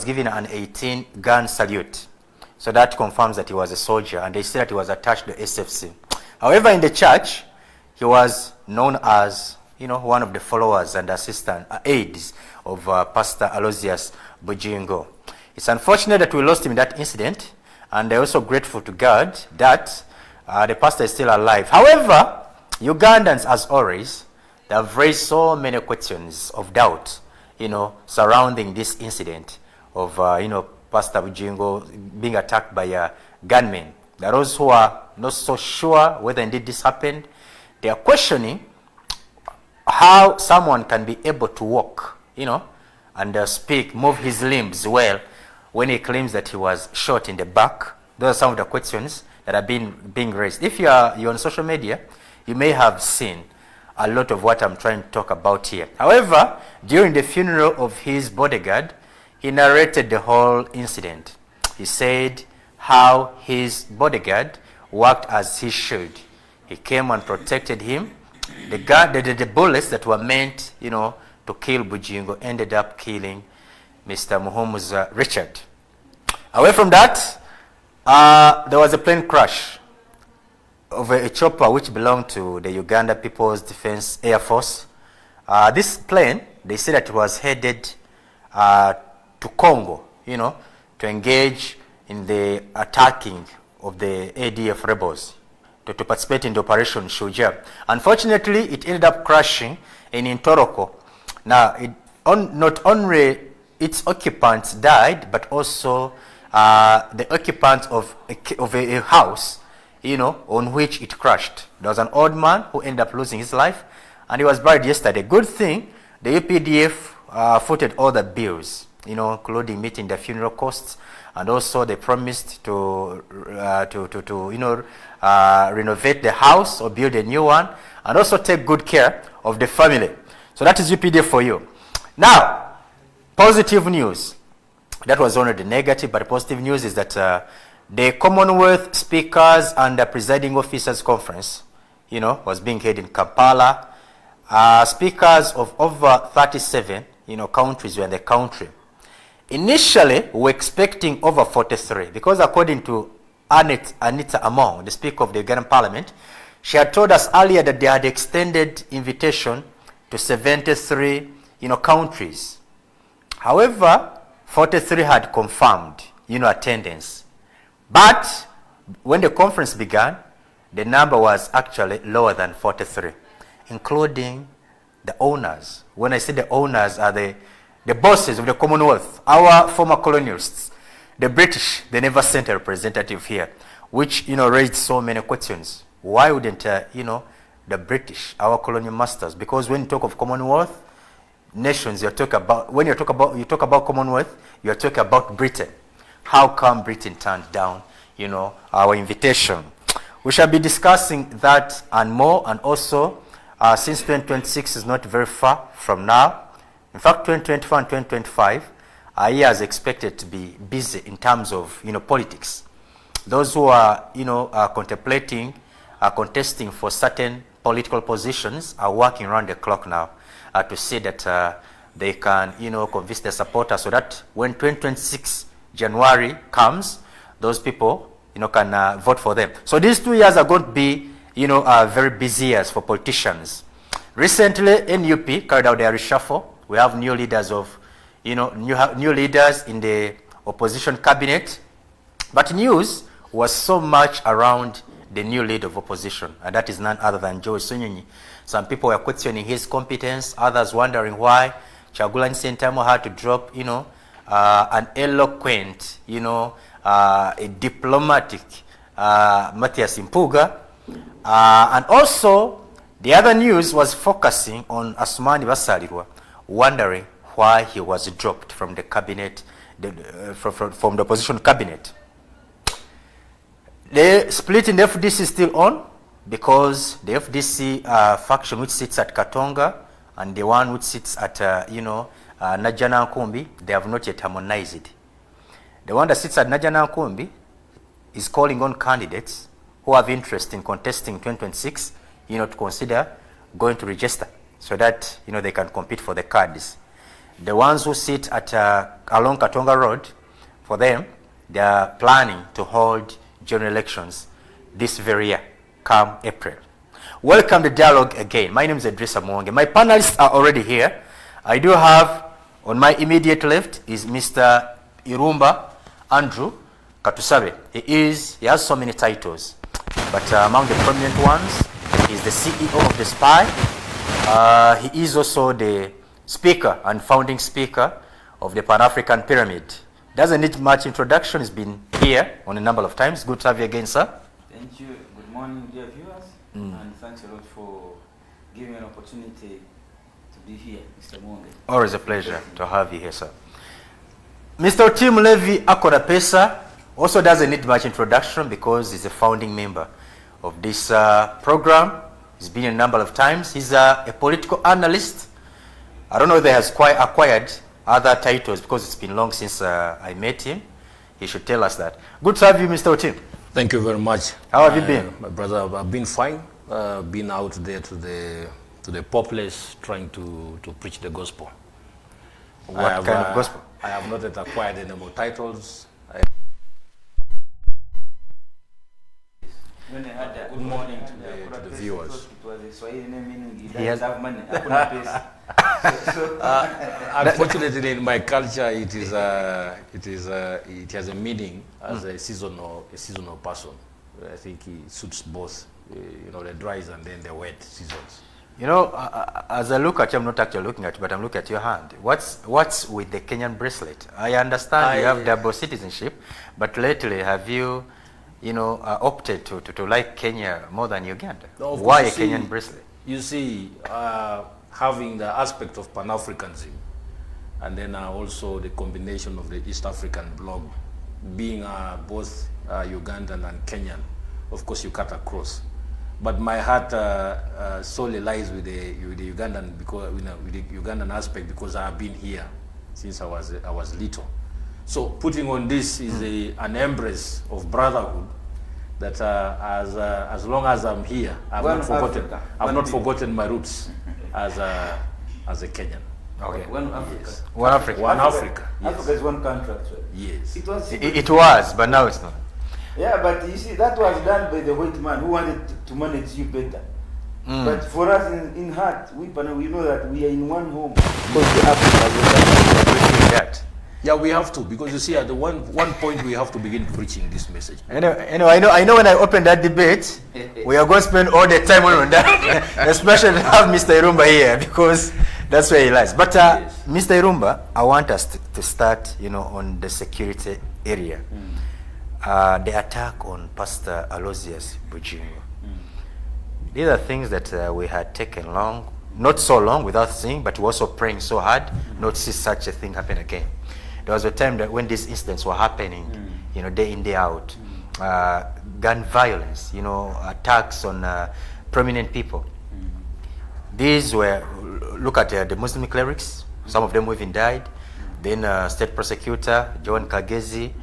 given an 18-gun salute. So that confirms that he was a soldier, and they say that he was attached to SFC. However, in the church, he was known as, one of the followers and assistant aides of Pastor Aloysius Bujingo. It's unfortunate that we lost him in that incident, and they're also grateful to God that the pastor is still alive. However, Ugandans, as always, they have raised so many questions of doubt, surrounding this incident of, Pastor Bujingo being attacked by gunmen. There are those who are not so sure whether indeed this happened. They are questioning how someone can be able to walk, and speak, move his limbs well when he claims that he was shot in the back. Those are some of the questions that are being raised. If you're on social media, you may have seen a lot of what I'm trying to talk about here. However, during the funeral of his bodyguard, he narrated the whole incident. He said how his bodyguard worked as he should. He came and protected him. The bullets that were meant, to kill Bujingo ended up killing Mr. Muhumu's Richard. Away from that, there was a plane crash of a chopper which belonged to the Uganda People's Defense Air Force. This plane, they said that it was headed to Congo, to engage in the attacking of the ADF rebels, to participate in the Operation Shuja. Unfortunately, it ended up crashing in Ntoroko. Now, not only its occupants died, but also the occupants of a house, on which it crashed. There was an old man who ended up losing his life, and he was buried yesterday. Good thing the UPDF footed all the bills, including meeting the funeral costs, and also they promised to renovate the house or build a new one, and also take good care of the family. So that is UPDF for you. Now, positive news. That was already negative, but positive news is that the Commonwealth Speakers and the Presiding Officers Conference, was being held in Kampala. Speakers of over 37, countries were in the country. Initially, we were expecting over 43, because according to Anita Among, the Speaker of the Ugandan Parliament, she had told us earlier that they had extended invitation to 73, countries. However, 43 had confirmed, attendance. But when the conference began, the number was actually lower than 43, including the owners. When I say the owners are the bosses of the Commonwealth, our former colonialists. The British, they never sent a representative here, which, raised so many questions. Why wouldn't, the British, our colonial masters? Because when you talk of Commonwealth nations, you talk about Commonwealth, you're talking about Britain. How come Britain turned down, our invitation? We shall be discussing that and more, and also, since 2026 is not very far from now, in fact, 2024 and 2025 are years expected to be busy in terms of, politics. Those who are, contemplating, contesting for certain political positions are working around the clock now to see that they can, convince their supporters, so that when 2026 January comes, those people, can vote for them. So these 2 years are going to be, very busy years for politicians. Recently, NUP carried out their reshuffle. We have new leaders new leaders in the opposition cabinet. But news was so much around the new leader of opposition, and that is none other than George Sunyonyi. Some people were questioning his competence, others wondering why Kyagulanyi Ssentamu had to drop, an eloquent, a diplomatic Matthias Impuga. And also, the other news was focusing on Asumani Basalirwa, wondering why he was dropped from the cabinet, from the opposition cabinet. The split in the FDC is still on, because the FDC faction which sits at Katonga and the one which sits at, Najana Nkumbi, they have not yet harmonized. The one that sits at Najana Nkumbi is calling on candidates who have interest in contesting 2026, to consider going to register so that, they can compete for the cards. The ones who sit at along Katonga Road, for them, they are planning to hold general elections this very year, come April. Welcome to Dialogue again. My name is Edirisa Muwonge. My panelists are already here. I do have, on my immediate left, is Mr. Irumba, Aruu Katusabe. He has so many titles, but among the prominent ones, he's the CEO of the SPY. He is also the speaker and founding speaker of the Pan-African Pyramid. Doesn't need much introduction. He's been here on a number of times. Good to have you again, sir. Thank you. Good morning, dear viewers, and thanks a lot for giving me an opportunity to be here, Mr. Muwonge. Always a pleasure to have you here, sir. Mr. Tim Levy Akorapesa also doesn't need much introduction because he's a founding member of this program. He's been a number of times. He's a political analyst. I don't know if he has quite acquired other titles because it's been long since I met him. He should tell us that. Good to have you, Mr. Tim. Thank you very much. How have you been? My brother, I've been fine. Been out there to the populace trying to preach the gospel. What kind of gospel? I have not yet acquired any more titles. When I had Good morning to the viewers. It was a Swahili name meaning he Yes. doesn't have money. Unfortunately, in my culture, it has a meaning as a seasonal person. I think it suits both, the dry and then the wet seasons. You know, as I look at you, I'm not actually looking at you, but I'm looking at your hand. What's with the Kenyan bracelet? I understand you have double citizenship, but lately have you, opted to like Kenya more than Uganda? No, Why a Kenyan bracelet? You see, having the aspect of Pan-Africanism, and then also the combination of the East African bloc, being both Ugandan and Kenyan, of course you cut across. But my heart solely lies with the Ugandan, because with the Ugandan aspect, because I have been here since I was little. So putting on this is an embrace of brotherhood that as long as I'm here, I've not forgotten my roots as a Kenyan. Okay. One Africa. Yes. One Africa. One Africa. Yes. Africa is one country actually. Yes. It was, but now it's not. Yeah, but you see, that was done by the white man who wanted to manage you better. But for us in heart, we know that we are in one home. Because the Africa That. Yeah, we have to, because you see, at the one point we have to begin preaching this message. Anyway, I know when I open that debate, we are going to spend all the time on that, especially to have Mr. Irumba here, because that's where he lies. But Yes. Mr. Irumba, I want us to start, on the security area. The attack on Pastor Aloysius Bujingo. These are things that we had taken not so long without seeing, but we also praying so hard not to see such a thing happen again. There was a time that when these incidents were happening, day in, day out, gun violence, attacks on prominent people. These were, look at the Muslim clerics, some of them even died. Then state prosecutor, John Kagezi,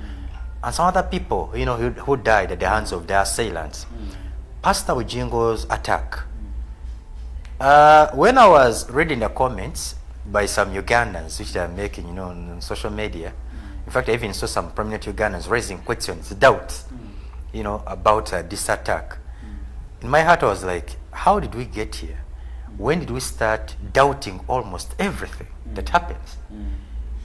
and some other people, who died at the hands of their assailants. Pastor Bujingo's attack. When I was reading the comments by some Ugandans, which they are making, on social media, in fact, I even saw some prominent Ugandans raising questions, doubts, about this attack. In my heart, I was like, how did we get here? When did we start doubting almost everything that happens?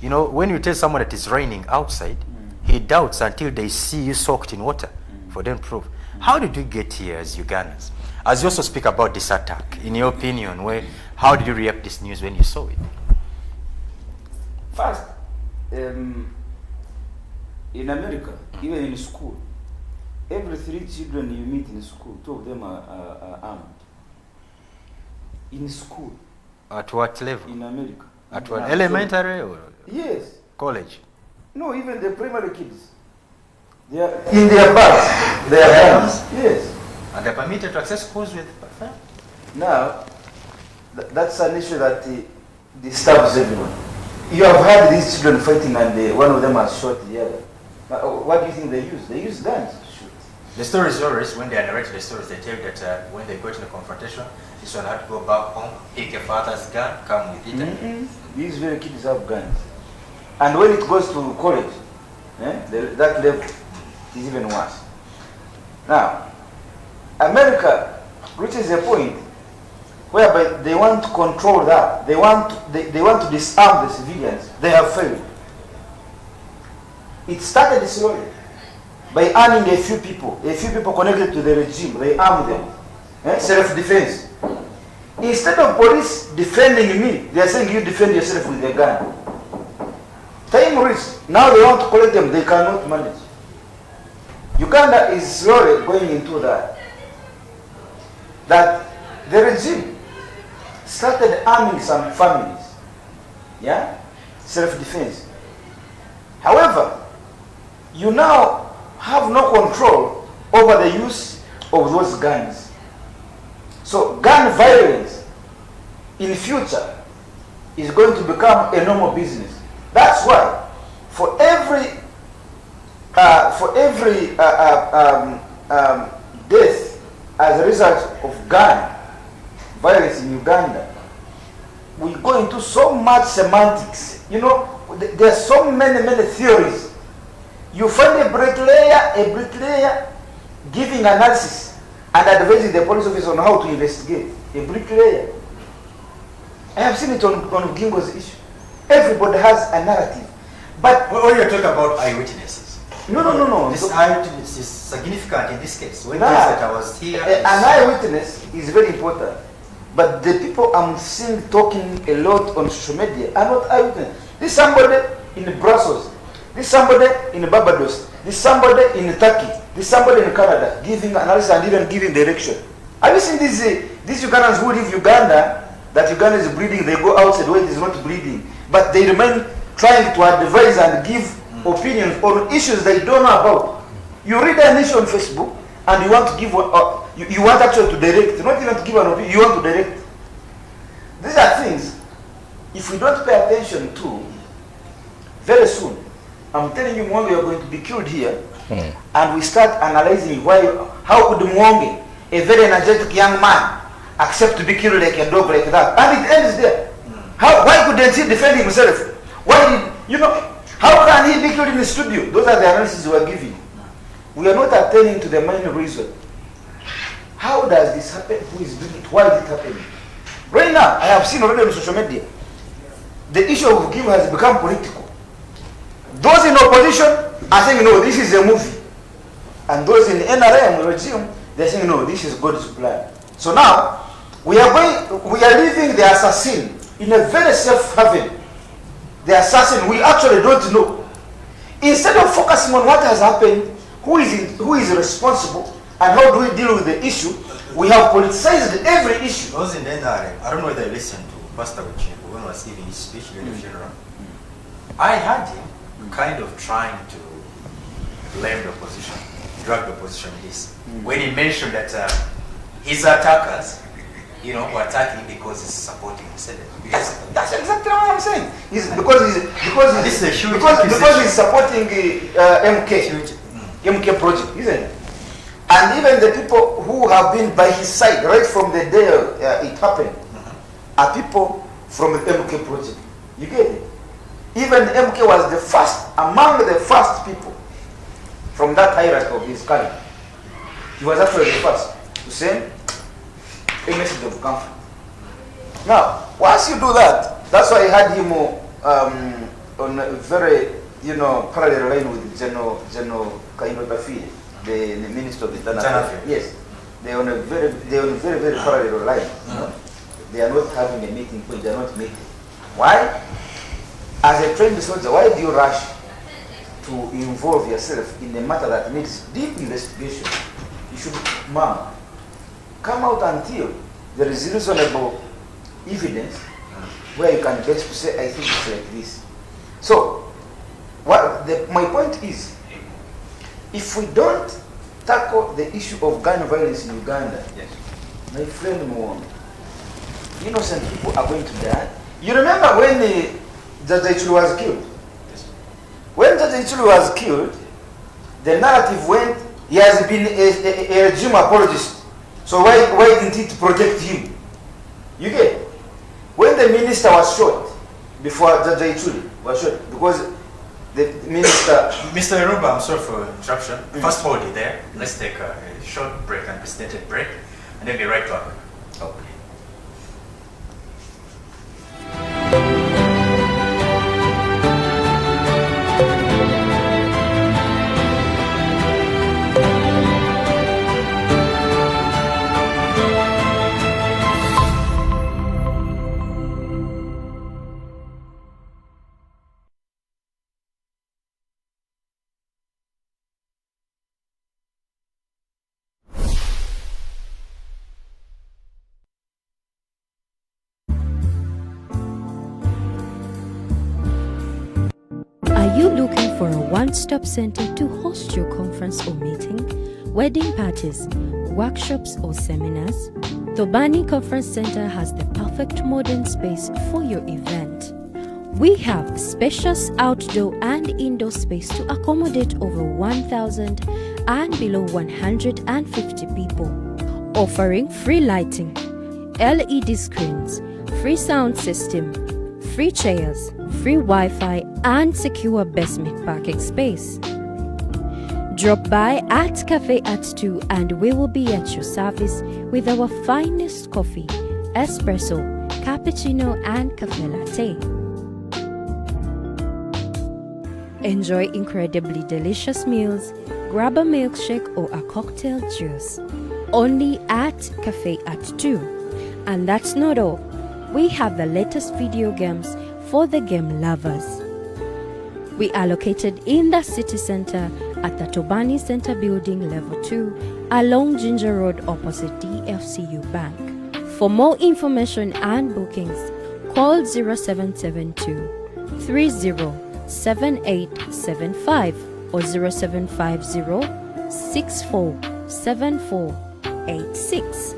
When you tell someone that it's raining outside, he doubts until they see you soaked in water for them to prove. How did we get here as Ugandans? As you also speak about this attack, in your opinion, how did you react this news when you saw it? First, in America, even in school, every 3 children you meet in school, 2 of them are armed. In school. At what level? In America. At what, elementary or Yes. college? No, even the primary kids. They are in their bags. They are arms. Yes. And they're permitted to access schools with fire? Now, that's an issue that disturbs everyone. You have had these children fighting and one of them has shot the other. What do you think they use? They use guns to shoot. The story is always, when they are narrating the stories, they tell that when they go to the confrontation, this one had to go back home, pick a father's gun, come with it. These very kids have guns. And when it goes to college, that level is even worse. Now, America reaches a point whereby they want to control that. They want to disarm the civilians. They have failed. It started slowly by arming a few people connected to the regime. They arm them. Self-defense. Instead of police defending me, they are saying you defend yourself with a gun. Time reached. Now they want to collect them. They cannot manage. Uganda is slowly going into that. That the regime started arming some families. Yeah? Self-defense. However, you now have no control over the use of those guns. So gun violence in future is going to become a normal business. That's why for every death as a result of gun violence in Uganda, we go into so much semantics. You know, there are so many theories. You find a bricklayer giving analysis and advising the police officer on how to investigate. A bricklayer. I have seen it on Gingo's issue. Everybody has a narrative. But when you're talking about eyewitnesses, no. This eyewitness is significant in this case. When that I was here, an eyewitness is very important. But the people I'm seeing talking a lot on social media are not eyewitnesses. This somebody in Brussels. This somebody in Barbados. This somebody in Turkey. This somebody in Canada giving analysis and even giving direction. Have you seen these Ugandans who leave Uganda, that Uganda is bleeding, they go outside where it is not bleeding, but they remain trying to advise and give opinions on issues they don't know about. You read an issue on Facebook and you want to give, you want actually to direct, not even to give an opinion, you want to direct. These are things, if we don't pay attention to, very soon, I'm telling you, Muwonge, you're going to be killed here, and we start analyzing how could Muwonge, a very energetic young man, accept to be killed like a dog like that, and it ends there. Why couldn't he defend himself? How can he be killed in the studio? Those are the analyses we are giving. We are not attending to the main reason. How does this happen? Who is doing it? Why is it happening? Right now, I have seen already on social media, the issue of Give has become political. Those in opposition are saying, no, this is a movie. And those in the NRM regime, they're saying, no, this is God's plan. So now, we are leaving the assassin in a very safe haven. The assassin, we actually don't know. Instead of focusing on what has happened, who is responsible, and how do we deal with the issue, we have politicized every issue. Those in the NRM, I don't know whether I listened to Pastor Uchenko when he was giving his speech during the funeral. I heard him kind of trying to blame the opposition, drag the opposition in this. When he mentioned that his attackers, were attacking because he's supporting Museveni. Yes, that's exactly what I'm saying. Because he's supporting MK project, isn't it? And even the people who have been by his side right from the day it happened are people from the MK project. You get it? Even MK was among the first people from that hierarchy of his kind. He was actually the first to send a message of comfort. Now, once you do that, that's why I had him on a very, parallel line with General Kaino Tafie, the Minister of Internal Affairs. Yes, they're on a very parallel line. They are not having a meeting point. They are not meeting. Why? As a trained soldier, why do you rush to involve yourself in a matter that needs deep investigation? You should, come out until there is reasonable evidence where you can best say, I think it's like this. So, my point is, if we don't tackle the issue of gun violence in Uganda, my friend Muwonge, innocent people are going to die. You remember when Judge Ichulu was killed? When Judge Ichulu was killed, the narrative went, he has been a regime apologist. So why didn't it protect him? You get? When the minister was shot, before Judge Ituli was shot? Because the minister... Mr. Irumba, I'm sorry for interruption. First hold it there. Let's take a short break, unprecedented break, and then be right back. Okay. Are you looking for a one-stop center to host your conference or meeting, wedding parties, workshops or seminars? Tobani Conference Center has the perfect modern space for your event. We have spacious outdoor and indoor space to accommodate over 1,000 and below 150 people, offering free lighting, LED screens, free sound system, free chairs, free Wi-Fi, and secure basement parking space. Drop by at Cafe at 2 and we will be at your service with our finest coffee, espresso, cappuccino, and cafe latte. Enjoy incredibly delicious meals, grab a milkshake or a cocktail juice. Only at Cafe at 2. And that's not all. We have the latest video games for the game lovers. We are located in the city center at the Tobani Center Building Level 2 along Ginger Road opposite DFCU Bank. For more information and bookings, call 0772 307875 or 0750 647486.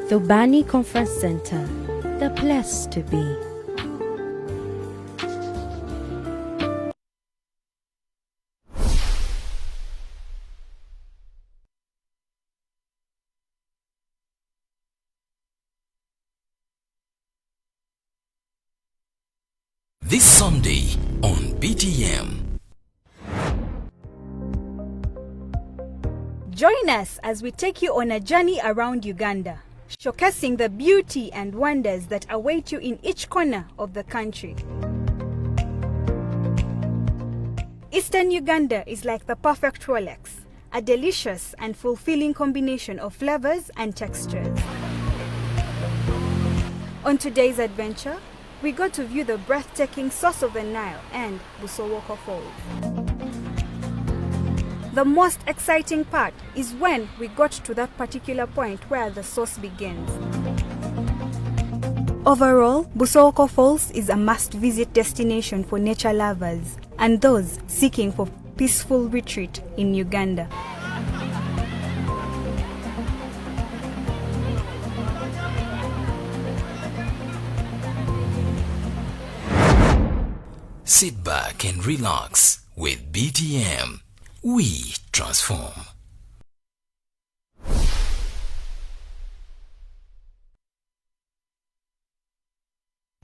Tobani Conference Center, the place to be. This Sunday on BTM. Join us as we take you on a journey around Uganda, showcasing the beauty and wonders that await you in each corner of the country. Eastern Uganda is like the perfect Rolex, a delicious and fulfilling combination of flavors and textures. On today's adventure, we got to view the breathtaking source of the Nile and Busowoko Falls. The most exciting part is when we got to that particular point where the source begins. Overall, Busowoko Falls is a must-visit destination for nature lovers and those seeking for peaceful retreat in Uganda. Sit back and relax with BTM. We transform.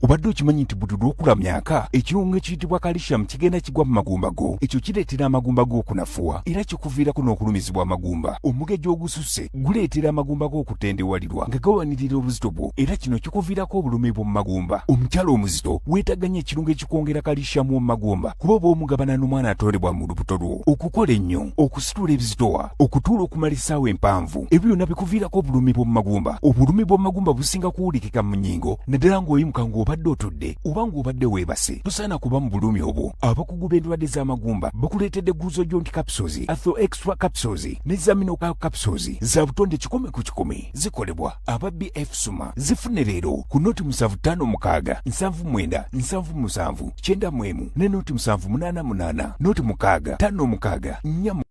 Obadde okimanyi nti buli lw'okula myaka ekirungo ekiyitibwa calcium kigenda kigwa mu magumba go. Ekyo kireetera amagumba go okunafuwa era kikuviirako n'okulumizibwa amagumba. Omugejo ogususse guleetera amagumba go okutendewalirwa nga gawanirira obuzito bwo era kino kikuviirako obulumi bw'omu magumba. Omukyala omuzito weetaganya ekirungo ekikwongera calcium mu magumba kuba oba omugabana n'omwana atwalibwa mu lubuto lwo. Okukola ennyo, okusitula ebizitowa, okutuula okumala essaawa empanvu, ebyo byonna bikuviirako obulumi bw'omu magumba. Obulumi bw'omu magumba businga kuwulikika mu nnyingo naddala ng'oyimuka ng'obadde otudde oba ng'obadde weebase. Tosaana kuba mu bulumi obwo. Abakugu b'endwadde z'amagumba bakuleetedde glucojonti capsules, atho extra capsules ne zaminocal capsules za butonde 10 ku 10 zikolebwa aba BF Suma. Zifune leero ku noti 75 79 77 91 ne noti 788 noti 6 56 4.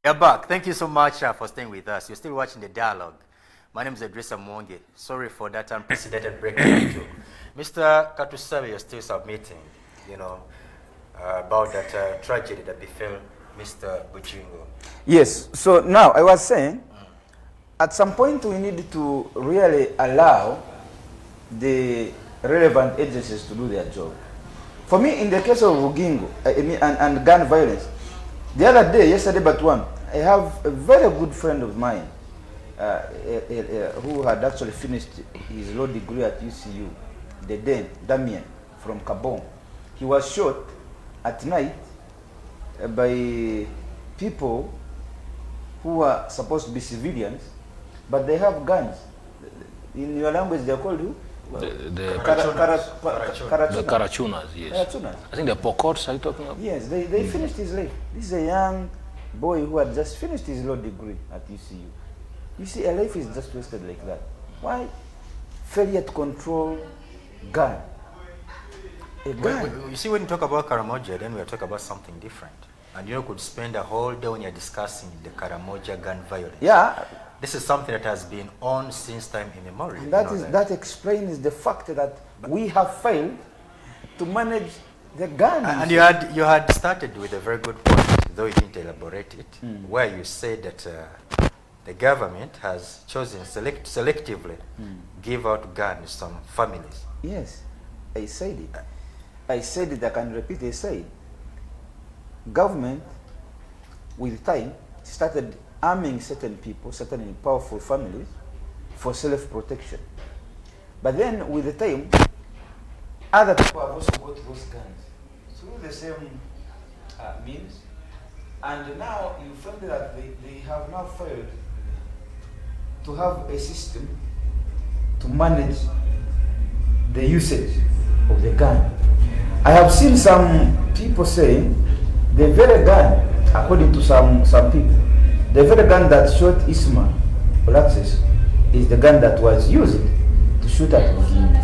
You're back. Thank you so much for staying with us. You're still watching the Dialogue. My name is Edirisa Muwonge. Sorry for that unprecedented break. Mr. Katusabe, you're still submitting, about that tragedy that befell Mr. Bujingo. Yes. So now I was saying, at some point we need to really allow the relevant agencies to do their job. For me, in the case of Bugingo and gun violence, the other day, yesterday but one, I have a very good friend of mine who had actually finished his law degree at UCU, Damien from Kabong. He was shot at night by people who are supposed to be civilians, but they have guns. In your language, they are called who? The Karachunas, yes. Karachunas. I think the Pokots are you talking about? Yes, they finished his life. This is a young boy who had just finished his law degree at UCU. You see, a life is just wasted like that. Why? Failure to control gun. A gun. You see, when you talk about Karamoja, then we are talking about something different. And you could spend a whole day when you're discussing the Karamoja gun violence. Yeah. This is something that has been on since time immemorial. And that explains the fact that we have failed to manage the gun. And you had started with a very good point, though you didn't elaborate it, where you said that the government has chosen selectively give out guns to some families. Yes, I said it. I said it, I can repeat, I said. Government, with time, started arming certain people, certain powerful families, for self-protection. But then, with the time, other people have also got those guns through the same means. And now you find that they have now failed to have a system to manage the usage of the gun. I have seen some people saying the very gun, according to some people, the very gun that shot Isma Olaxis is the gun that was used to shoot at Bugingo.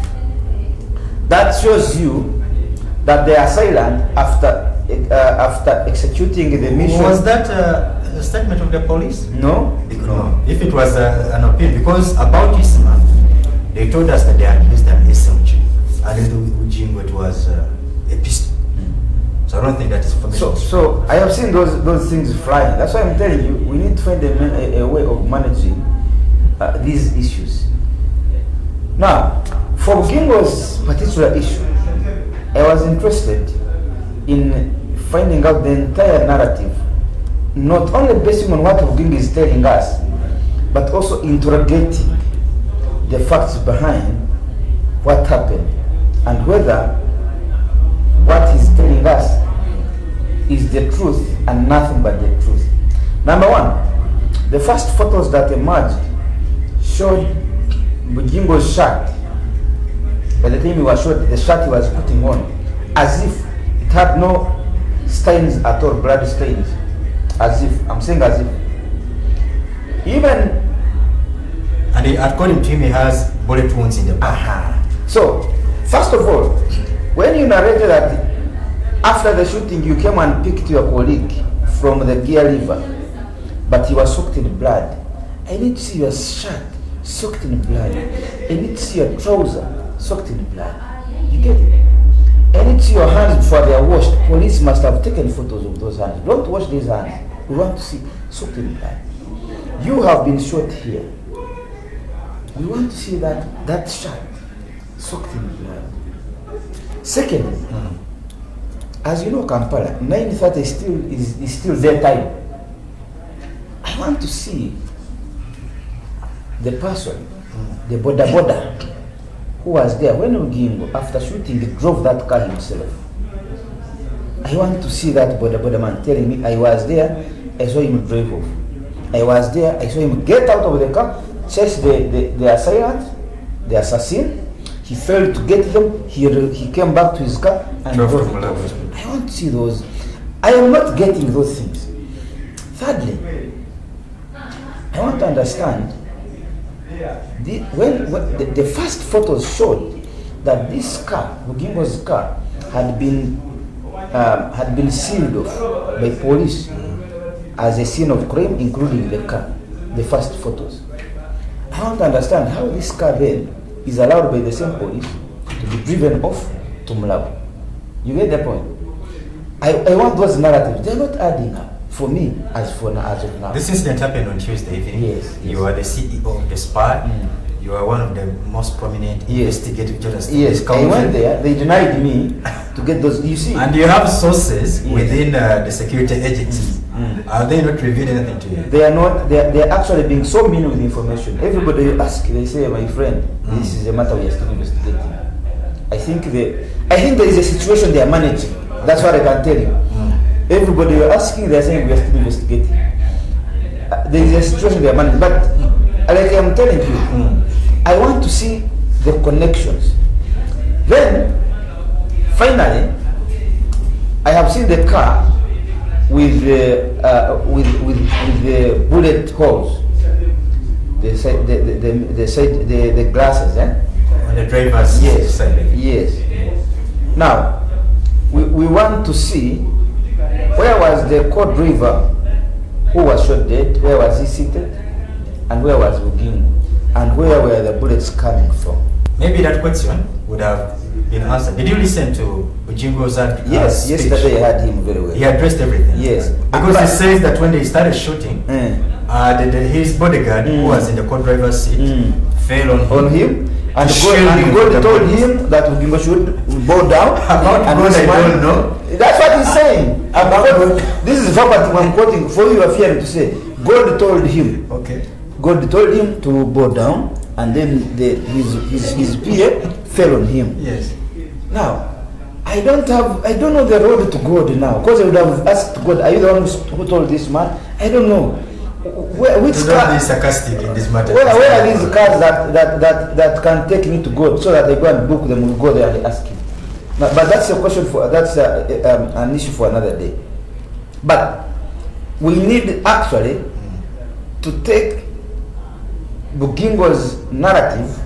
That shows you that they are silent after executing the mission. Was that a statement of the police? No. No. If it was an appeal, because about Isma, they told us that they had used an SMG, and in Bugingo it was a pistol. So I don't think that is familiar. So I have seen those things flying. That's why I'm telling you, we need to find a way of managing these issues. Now, for Bugingo's particular issue, I was interested in finding out the entire narrative, not only based on what Bugingo is telling us, but also interrogating the facts behind what happened and whether what he's telling us is the truth and nothing but the truth. Number one, the first photos that emerged showed Bugingo's shirt. By the time he was shot, the shirt he was putting on, as if it had no stains at all, blood stains. As if, I'm saying as if. Even... And according to him, he has bullet wounds in the back. So, first of all, when you narrated that after the shooting you came and picked your colleague from the Gear River, but he was soaked in blood, I need to see your shirt soaked in blood. I need to see your trouser soaked in blood. You get it? I need to see your hands before they are washed. Police must have taken photos of those hands. Don't wash these hands. We want to see soaked in blood. You have been shot here. We want to see that shirt soaked in blood. Secondly, as you know, Kampala, 9:30 is still their time. I want to see the person, the border who was there when Bugingo, after shooting, he drove that car himself. I want to see that border man telling me, I was there, I saw him drive off. I was there, I saw him get out of the car, chase the assailant, the assassin. He failed to get them. He came back to his car and drove off. I want to see those. I am not getting those things. Thirdly, I want to understand when the first photos showed that this car, Bugingo's car, had been sealed off by police as a scene of crime, including the car, the first photos. I want to understand how this car then is allowed by the same police to be driven off to Mulabu. You get the point? I want those narratives. They're not adding up for me as of now. This incident happened on Tuesday evening. Yes. You are the CEO of the SPY. You are one of the most prominent investigative journalists. Yes, I went there. They denied me to get those. You see, and you have sources within the security agencies. Are they not revealing anything to you? They are not. They are actually being so mean with information. Everybody you ask, they say, "My friend, this is a matter we are still investigating." I think there is a situation they are managing. That's what I can tell you. Everybody you're asking, they are saying we are still investigating. There is a situation they are managing, but like I'm telling you, I want to see the connections. Then, finally, I have seen the car with the bullet holes. The glasses, on the driver's side. Yes. Now, we want to see where was the co-driver who was shot dead, where was he seated, and where was Mugingo, and where were the bullets coming from? Maybe that question would have been answered. Did you listen to Mugingo's Yes, speech? yesterday I heard him very well. He addressed everything. Yes. Because he says that when they started shooting, his bodyguard, who was in the co-driver's seat, fell on him. And God told him that Mugingo should bow down. About God, I don't know. That's what he's saying. This is verbatim I'm quoting for you are fearing to say. God told him. Okay. God told him to bow down, and then his PA fell on him. Yes. Now, I don't know the road to God now, because I would have asked God, are you the one who told this man? I don't know. Which car? Be sarcastic in this matter. Where are these cars that can take me to God, so that I go and book them? We'll go there and ask him. But that's a question an issue for another day. But we need actually to take Mugingo's narrative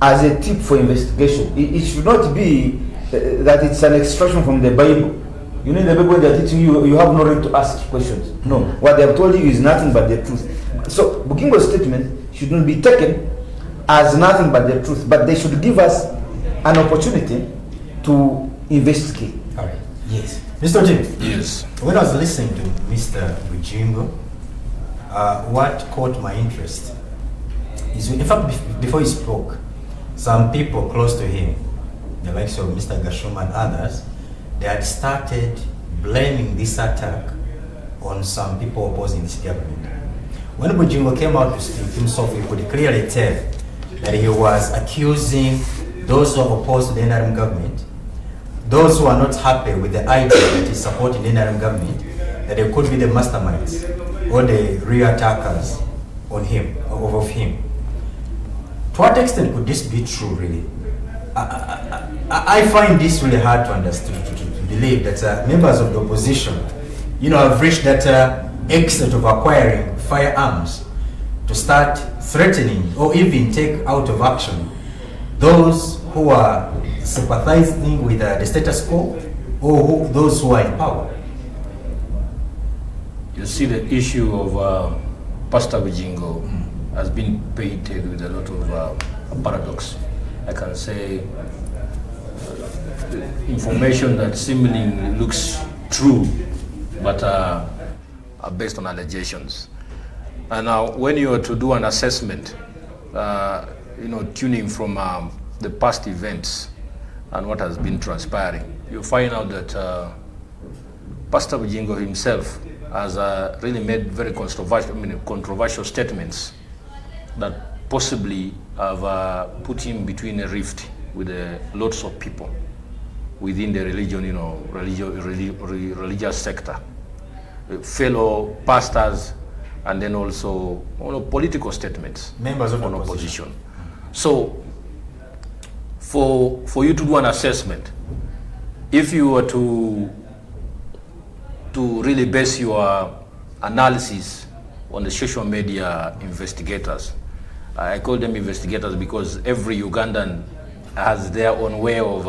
as a tip for investigation. It should not be that it's an extraction from the Bible. You know, in the Bible they are teaching you, you have no right to ask questions. No, what they have told you is nothing but the truth. So Mugingo's statement shouldn't be taken as nothing but the truth, but they should give us an opportunity to investigate. All right. Yes. Mr. Jim. Yes. When I was listening to Mr. Mugingo, what caught my interest is, in fact, before he spoke, some people close to him, the likes of Mr. Gashoma and others, they had started blaming this attack on some people opposing this government. When Mugingo came out to speak himself, you could clearly tell that he was accusing those who are opposed to the NRM government, those who are not happy with the idea that is supporting the NRM government, that they could be the masterminds or the real attackers on him, of him. To what extent could this be true, really? I find this really hard to understand, to believe that members of the opposition, have reached that extent of acquiring firearms to start threatening or even take out of action those who are sympathizing with the status quo or those who are in power. You see, the issue of Pastor Mugingo has been painted with a lot of paradox. I can say information that seemingly looks true, but are based on allegations. And now, when you are to do an assessment, tuning from the past events and what has been transpiring, you find out that Pastor Mugingo himself has really made very controversial statements that possibly have put him between a rift with lots of people within the religion, religious sector, fellow pastors, and then also political statements, members of the opposition. So, for you to do an assessment, if you were to really base your analysis on the social media investigators, I call them investigators because every Ugandan has their own way of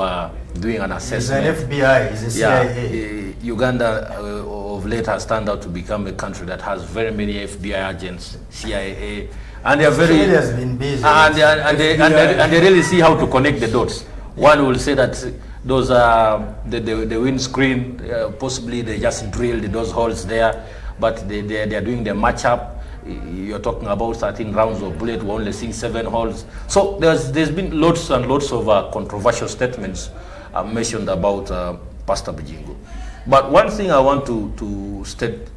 doing an assessment. It's an FBI, it's a CIA. Uganda of of late has turned out to become a country that has very many FBI agents, CIA, and they are very has been busy. and they really see how to connect the dots. One will say that those are the windscreen, possibly they just drilled those holes there, but they are doing the matchup. You're talking about 13 rounds of bullet, we're only seeing 7 holes. So there's been lots and lots of controversial statements mentioned about Pastor Bijingu. But one thing I want to state,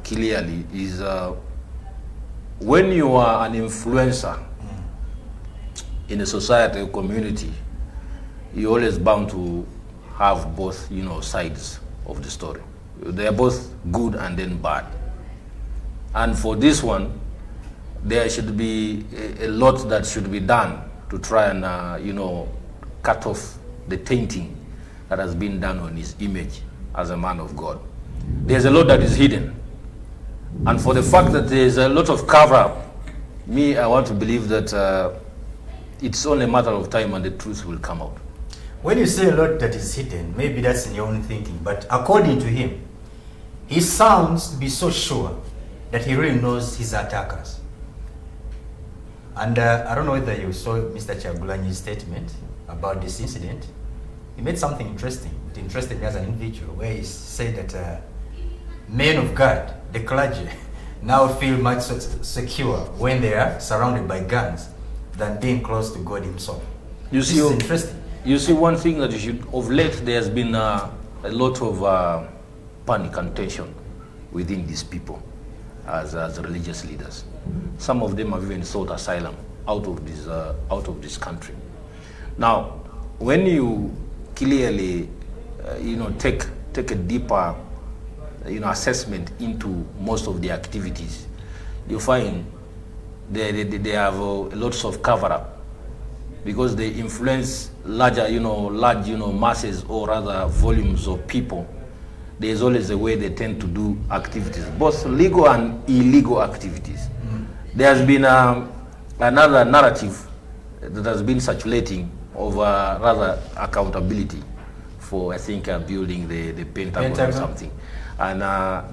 clearly is when you are an influencer in a society or community, you're always bound to have both, sides of the story. They are both good and then bad. And for this one, there should be a lot that should be done to try and, cut off the tainting that has been done on his image as a man of God. There's a lot that is hidden. And for the fact that there's a lot of cover-up, I want to believe that it's only a matter of time and the truth will come out. When you say a lot that is hidden, maybe that's in your own thinking, but according to him, he sounds to be so sure that he really knows his attackers. And I don't know whether you saw Mr. Chagulanyi's statement about this incident. He made something interesting. It interested me as an individual, where he said that men of God, the clergy, now feel much secure when they are surrounded by guns than being close to God himself. This is interesting. You see, one thing that of late, there's been a lot of panic and tension within these people as religious leaders. Some of them have even sought asylum out of this country. Now, when you clearly, take a deeper, assessment into most of the activities, you find they have lots of cover-up because they influence large masses or rather volumes of people. There's always a way they tend to do activities, both legal and illegal activities. There's been another narrative that has been circulating of rather accountability for, I think, building the Pentagon or something. And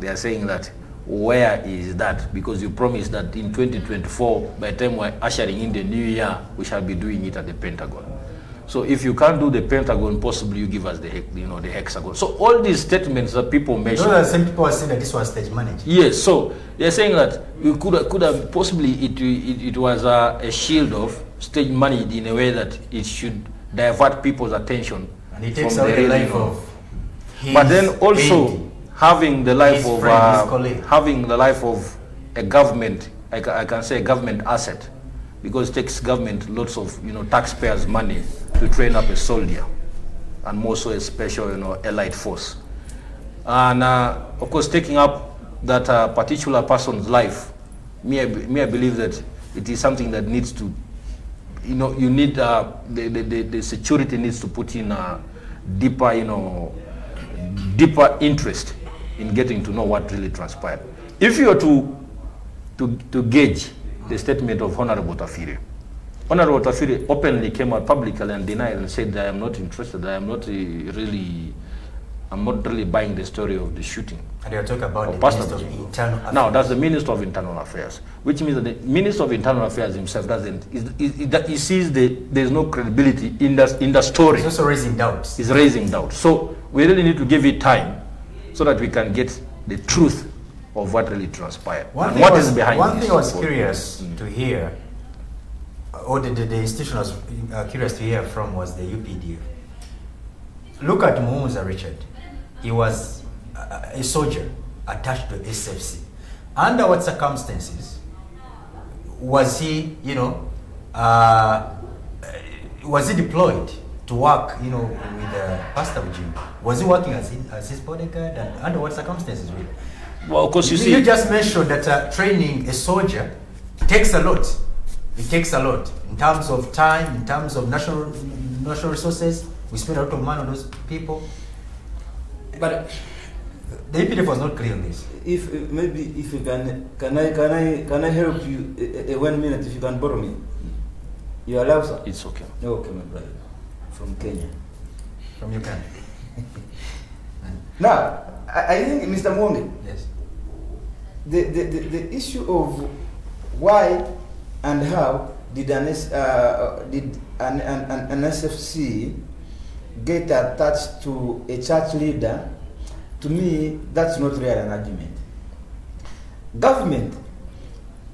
they are saying that, where is that? Because you promised that in 2024, by the time we're ushering in the new year, we shall be doing it at the Pentagon. So if you can't do the Pentagon, possibly you give us the hexagon. So all these statements that people mention. Those are the same people are saying that this was stage managed. Yes, so they're saying that you could have possibly it was a shield of stage managed in a way that it should divert people's attention. And it takes away the life of his but then also baby, having the life of friend, a government, I can say a government asset, because it takes government lots of taxpayers' money to train up a soldier, and more so a special elite force. And of course, taking up that particular person's life, I believe that it is something that needs to, you need the security needs to put in a deeper interest in getting to know what really transpired. If you are to gauge the statement of Honorable Tafiri openly came out publicly and denied and said, I am not interested, I'm not really buying the story of the shooting. And you're talking about the Minister of Internal Affairs. Now, that's the Minister of Internal Affairs, which means that the Minister of Internal Affairs himself he sees there's no credibility in the story. He's also raising doubts. He's raising doubts. So we really need to give it time so that we can get the truth of what really transpired. What is behind one thing I was curious to hear, or the institution I was curious to hear from, was the UPDF. Look at Muwonge Richard. He was a soldier attached to SFC. Under what circumstances was he, was he deployed to work, with Pastor Bijingu? Was he working as his bodyguard, and under what circumstances really? Well, of course, you just mentioned that training a soldier takes a lot. It takes a lot in terms of time, in terms of national resources. We spend a lot of money on those people. But the EPDF was not clear on this. If you can I help you 1 minute? If you can borrow me, you allow, sir? It's okay. Okay, my brother, from Kenya. From Uganda. Now, I think, Mr. Muwonge, Yes. the issue of why and how did an SFC get attached to a church leader, to me, that's not really an argument. Government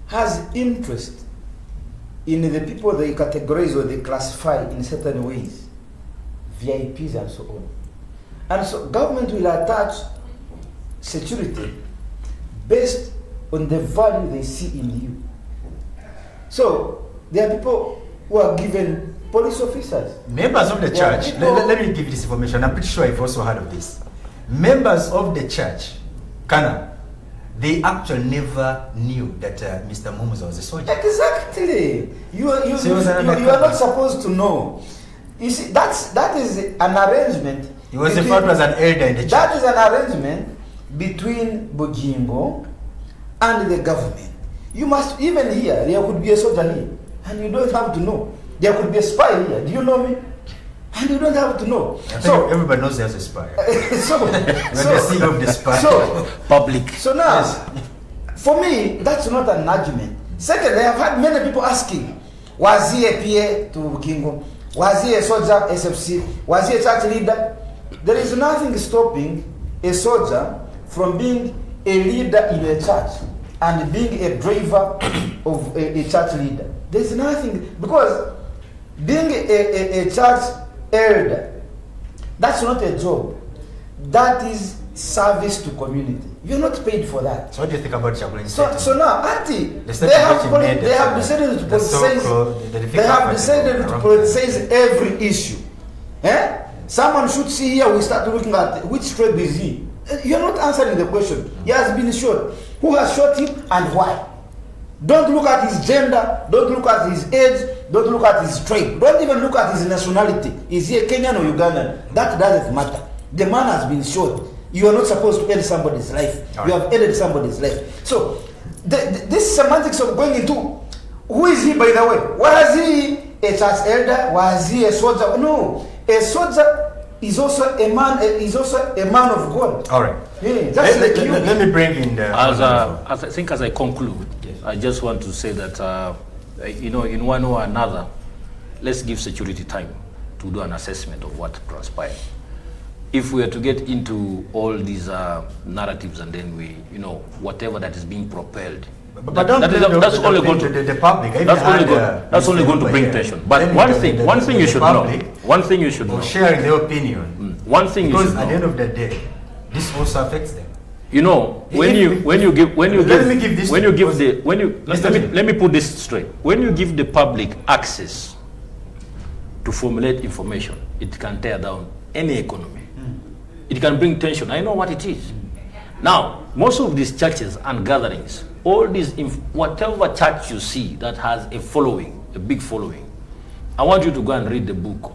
has interest in the people they categorize or they classify in certain ways, VIPs and so on. And so government will attach security based on the value they see in you. So there are people who are given police officers. Members of the There are church, people- let me give you this information. I'm pretty sure you've also heard of this. Members of the church, Kana, they actually never knew that Mr. Mumuza was a soldier. Exactly. You are So he was an not undercover. supposed to know. You see, that is an arrangement. He was between- referred to as an elder in the church. That is an arrangement between Bojimbo and the government. You must, even here, there could be a soldier here, and you don't have to know. There could be a spy here. Do you know me? And you don't have to know. I think So, everybody knows there's a spy. so, We're the CEO of the spy. so, Public. so now, for me, that's not an argument. Secondly, I've had many people asking, was he a PA to Kingo? Was he a soldier, SFC? Was he a church leader? There is nothing stopping a soldier from being a leader in a church and being a driver of a church leader. There's nothing, because being a church elder, that's not a job. That is service to community. You're not paid for that. So what do you think about Chagulan's So statement? now, Auntie, The they have, statement which he made they have that, decided to the politicize. so-called- the They have difficult decided to around politicize every issue. Eh? Someone should see here. We start looking at which tribe is he. You're not answering the question. He has been shot. Who has shot him and why? Don't look at his gender. Don't look at his age. Don't look at his tribe. Don't even look at his nationality. Is he a Kenyan or Ugandan? That doesn't matter. The man has been shot. You are not supposed to end somebody's life. All You right. have ended somebody's life. So, this semantics of going into who is he, by the way? Was he a church elder? Was he a soldier? No, a soldier is also a man. Is also a man of God. All right. Yeah, just like you. Let me bring in the... As I conclude, I just want to say that in one way or another, let's give security time to do an assessment of what transpired. If we are to get into all these narratives and then whatever that is being propelled, But don't blame that's only going to the public. that's only going to bring tension. But one thing you should know. One thing you should know. Sharing their opinion. One thing you Because should at the end know. of the day, this also affects them. You know, let me put this straight. When you give the public access to formulate information, it can tear down any economy. It can bring tension. I know what it is. Now, most of these churches and gatherings, all these, whatever church you see that has a following, a big following, I want you to go and read the book.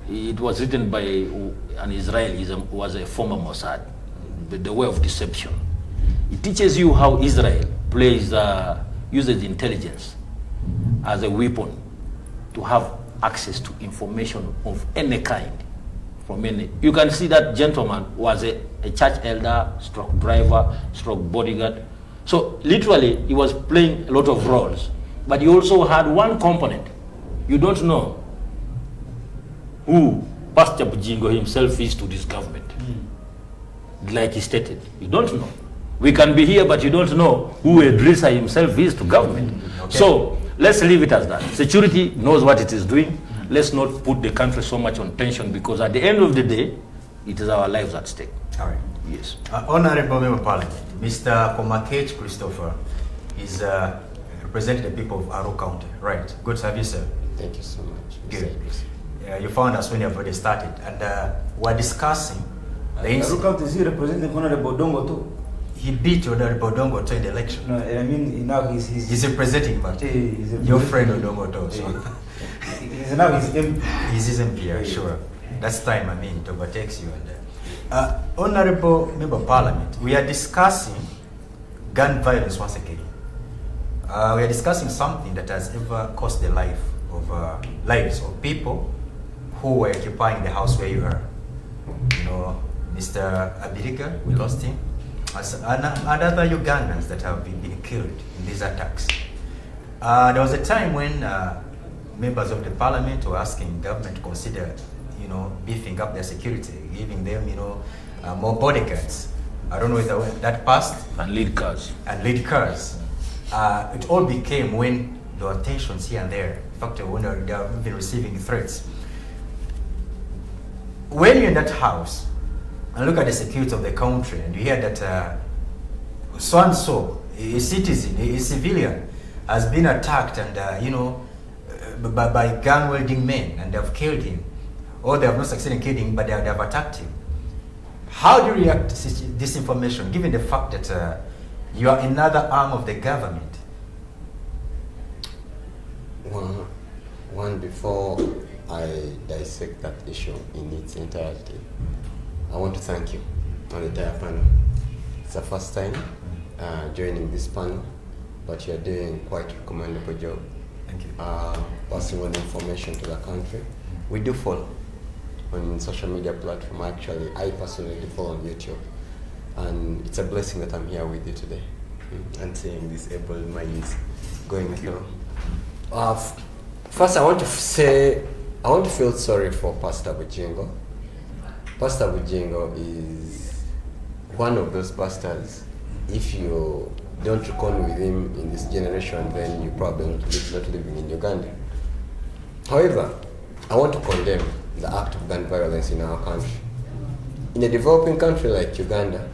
It was written by an Israeli who was a former Mossad, The Way of Deception. It teaches you how Israel uses intelligence as a weapon to have access to information of any kind. From any, you can see that gentleman was a church elder, stroke driver, stroke bodyguard. So literally, he was playing a lot of roles. But he also had one component. You don't know who Pastor Bujingo himself is to this government. Like he stated, you don't know. We can be here, but you don't know who Edirisa himself is to government. Okay. So let's leave it as that. Security knows what it is doing. Let's not put the country so much on tension, because at the end of the day, it is our lives at stake. All right. Yes. Honorable Member of Parliament, Mr. Komakech Christopher is representing the people of Aruu County. Right. Good to have you, sir. Thank you so much. Good. You found us when you have already started, and we're discussing the incident. Aruu is he representing Honorable Dongo too? He beat Honorable Dongo in the election. No, I mean now He's representing, but he's your friend Odongo, so he's now his MP. he's his MP, sure. That's time, it overtakes you. And Honorable Member of Parliament, we are discussing gun violence once again. We are discussing something that has ever cost the lives of people who were occupying the house where you are. Mr. Abiriga, we lost him, and other Ugandans that have been killed in these attacks. There was a time when members of the parliament were asking government to consider, beefing up their security, giving them, more bodyguards. I don't know whether that passed. And lead cars. It all became when there were tensions here and there. In fact, when they have been receiving threats. When you're in that house and look at the security of the country, and you hear that so-and-so, a citizen, a civilian, has been attacked and, by gun-wielding men, and they have killed him, or they have not succeeded in killing him, but they have attacked him. How do you react to this information, given the fact that you are another arm of the government? One, before I dissect that issue in its entirety, I want to thank you on the entire panel. It's the first time joining this panel, but you're doing quite a commendable job. Thank you. Passing on information to the country. We do follow on social media platform. Actually, I personally do follow on YouTube, and it's a blessing that I'm here with you today and seeing these able minds going through. First, I want to feel sorry for Pastor Bujingo. Pastor Bujingo is one of those pastors. If you don't reckon with him in this generation, then you probably not living in Uganda. However, I want to condemn the act of gun violence in our country. In a developing country like Uganda,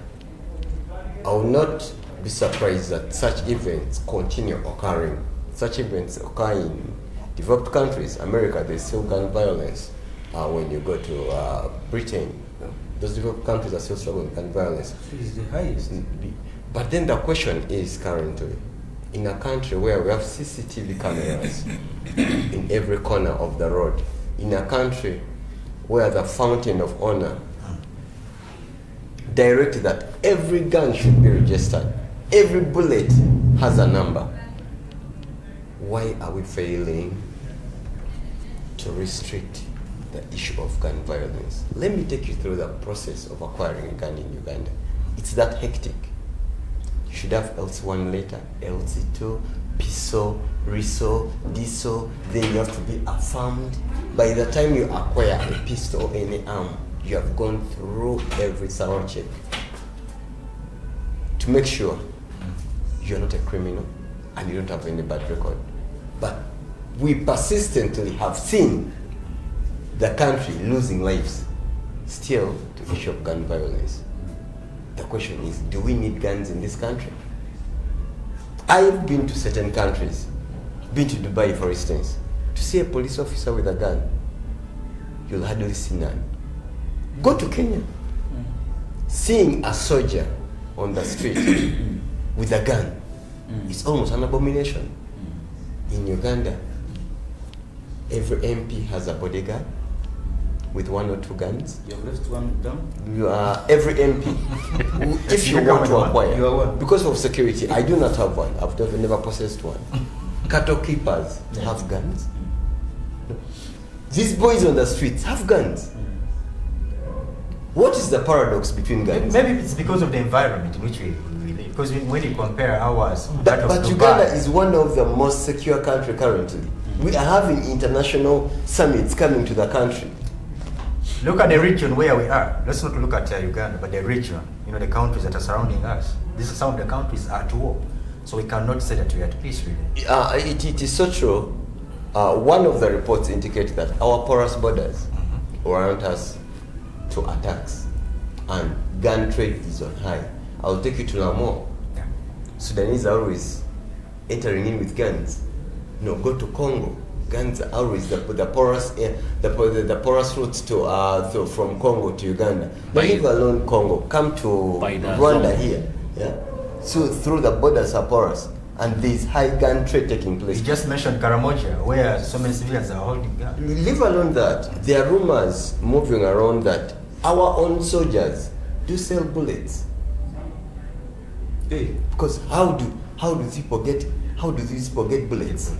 I will not be surprised that such events continue occurring. Such events occur in developed countries. America, there's still gun violence. When you go to Britain, those developed countries are still struggling with gun violence. It's the highest. But then the question is currently, in a country where we have CCTV cameras in every corner of the road, in a country where the fountain of honor directed that every gun should be registered, every bullet has a number, why are we failing to restrict the issue of gun violence? Let me take you through the process of acquiring a gun in Uganda. It's that hectic. You should have LC1 letter, LC2, PISO, RISO, DISO, then you have to be affirmed. By the time you acquire a pistol or any arm, you have gone through every thorough check to make sure you're not a criminal and you don't have any bad record. But we persistently have seen the country losing lives still to the issue of gun violence. The question is, do we need guns in this country? I've been to certain countries, been to Dubai for instance, to see a police officer with a gun, you'll hardly see none. Go to Kenya, seeing a soldier on the street with a gun, it's almost an abomination. In Uganda, every MP has a bodyguard with 1 or 2 guns. You have left one down? You are every MP. If you want to acquire, you are one. because of security, I do not have one. I've never possessed one. Cattle keepers have guns. These boys on the streets have guns. What is the paradox between guns? Maybe it's because of the environment in which we live. Because when you compare ours, But Uganda is one of the most secure countries currently. We are having international summits coming to the country. Look at the region where we are. Let's not look at Uganda, but the region. The countries that are surrounding us. Some of the countries are at war. So we cannot say that we are at peace, really. It is so true. One of the reports indicates that our porous borders warrant us to attacks, and gun trade is on high. I'll take you to Namor. Yeah. Sudanese are always entering in with guns. Go to Congo. Guns are always the porous routes to from Congo to Uganda. Leave alone Congo. Come to Rwanda here. Yeah. So through the borders are porous, and there's high gun trade taking place. You just mentioned Karamoja, where so many civilians are holding guns. Leave alone that, there are rumors moving around that our own soldiers do sell bullets. Hey. Because how do these people get bullets?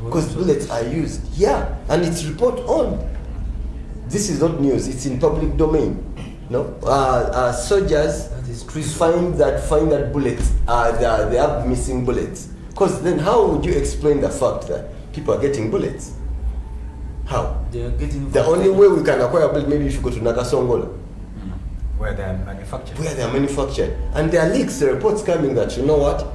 Because bullets are used, and it's report on. This is not news, it's in public domain. soldiers find that bullets, they have missing bullets. Because then how would you explain the fact that people are getting bullets? How? They are getting the only way we can acquire bullets, maybe if you go to Nagasongola. Where they are manufactured. And there are leaks, the reports coming that, you know what,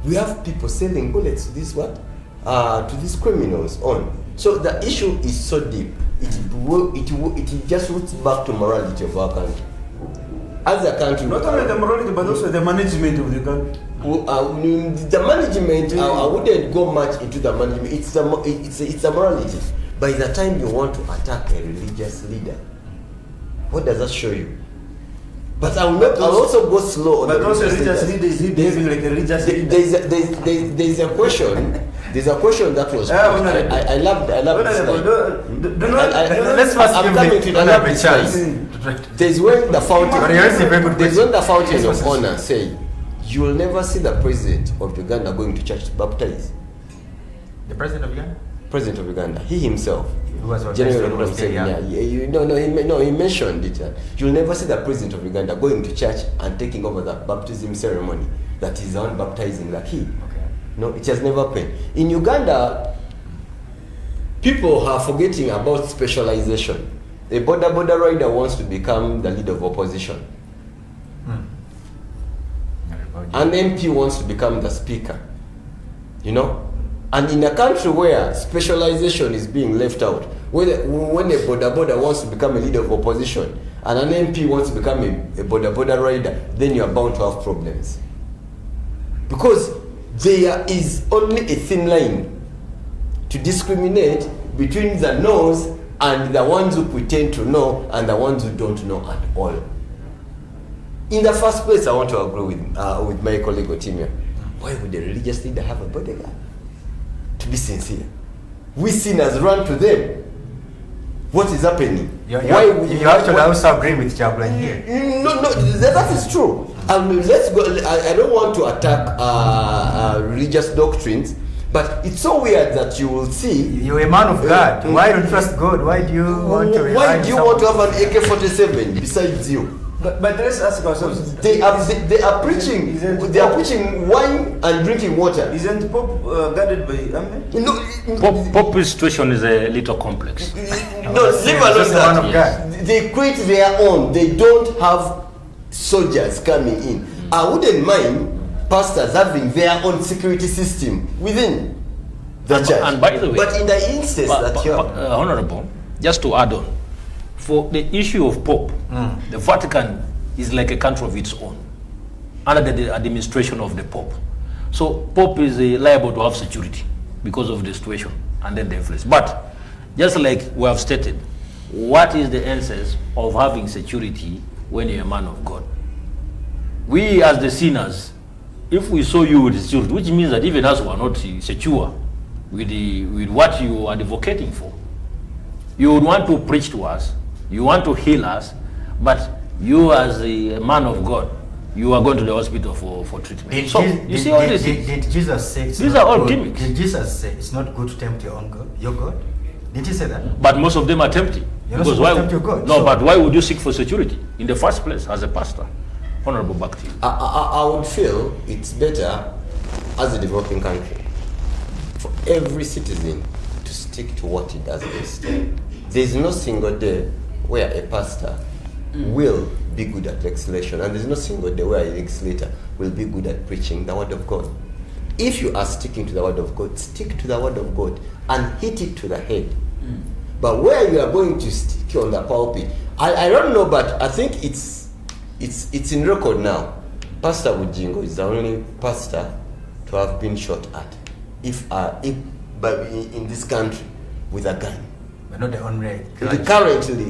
we have people selling bullets to this to these criminals on. So the issue is so deep. It just roots back to morality of our country. As a country, not only the morality but also the management of the country. The management, I wouldn't go much into the management. It's a morality. By the time you want to attack a religious leader, what does that show you? But I'll also go slow on but the also religious leader is behaving like a religious leader. There's a question. There's a question that was I love this slide. Let's first give the chance. There's when the fountain of honor say, you will never see the president of Uganda going to church to baptize. The president of Uganda? President of Uganda, he himself. He mentioned it. You'll never see the president of Uganda going to church and taking over the baptism ceremony that is on baptizing like he. No, it has never happened. In Uganda, people are forgetting about specialization. A border rider wants to become the leader of opposition. An MP wants to become the speaker. You know? And in a country where specialization is being left out, when a border wants to become a leader of opposition and an MP wants to become a border rider, then you are bound to have problems. Because there is only a thin line to discriminate between the knows and the ones who pretend to know and the ones who don't know at all. In the first place, I want to agree with my colleague Otimia. Why would a religious leader have a bodyguard? To be sincere, we sinners run to them. What is happening? You actually also agree with Chaplain here. No, that is true. Let's go. I don't want to attack religious doctrines, but it's so weird that you will see. You're a man of God. Why don't you trust God? Why do you want to? Why do you want to have an AK-47 besides you? But let's ask ourselves. They are preaching. They are preaching wine and drinking water. Isn't Pope guarded by army? No, Pope's situation is a little complex. No, leave alone that. They create their own. They don't have soldiers coming in. I wouldn't mind pastors having their own security system within the church. And by the way, but in the instance that you're Honorable, just to add on, for the issue of Pope, the Vatican is like a country of its own, under the administration of the Pope. So Pope is liable to have security because of the situation and then the influence. But just like we have stated, what is the essence of having security when you're a man of God? We as the sinners, if we saw you with security, which means that even us who are not secure with what you are advocating for, you would want to preach to us, you want to heal us, but you as a man of God, you are going to the hospital for treatment. Did Jesus say these are all gimmicks? Did Jesus say it's not good to tempt your own God, your God? Did he say that? But most of them are tempting. Because why tempt your God? No, but why would you seek for security in the first place as a pastor? Honorable, back to you. I would feel it's better as a developing country for every citizen to stick to what he does best. There's no single day where a pastor will be good at legislation, and there's no single day where a legislator will be good at preaching the word of God. If you are sticking to the word of God, stick to the word of God and hit it to the head. But where you are going to stick on the pulpit, I don't know, but I think it's in record now. Pastor Ujingo is the only pastor to have been shot at, in this country, with a gun. But not the only clergy. Currently,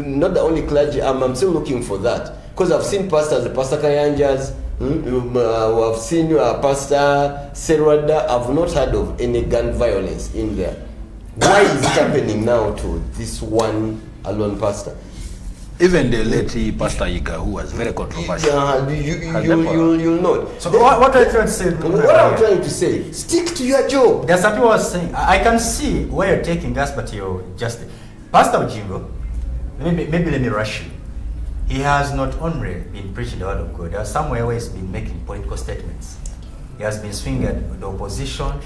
not the only clergy. I'm still looking for that, because I've seen pastors, Pastor Kayanjas, I've seen Pastor Serwada. I've not heard of any gun violence in there. Why is it happening now to this one alone pastor? Even the late Pastor Iga, who was very controversial. You'll know. So what are you trying to say? What I'm trying to say, stick to your job. There's some people are saying, I can see where you're taking us, but you're just... Pastor Ujingo, maybe let me rush you. he has not only been preaching the word of God, there's somewhere where he's been making political statements. He has been swinging at the opposition,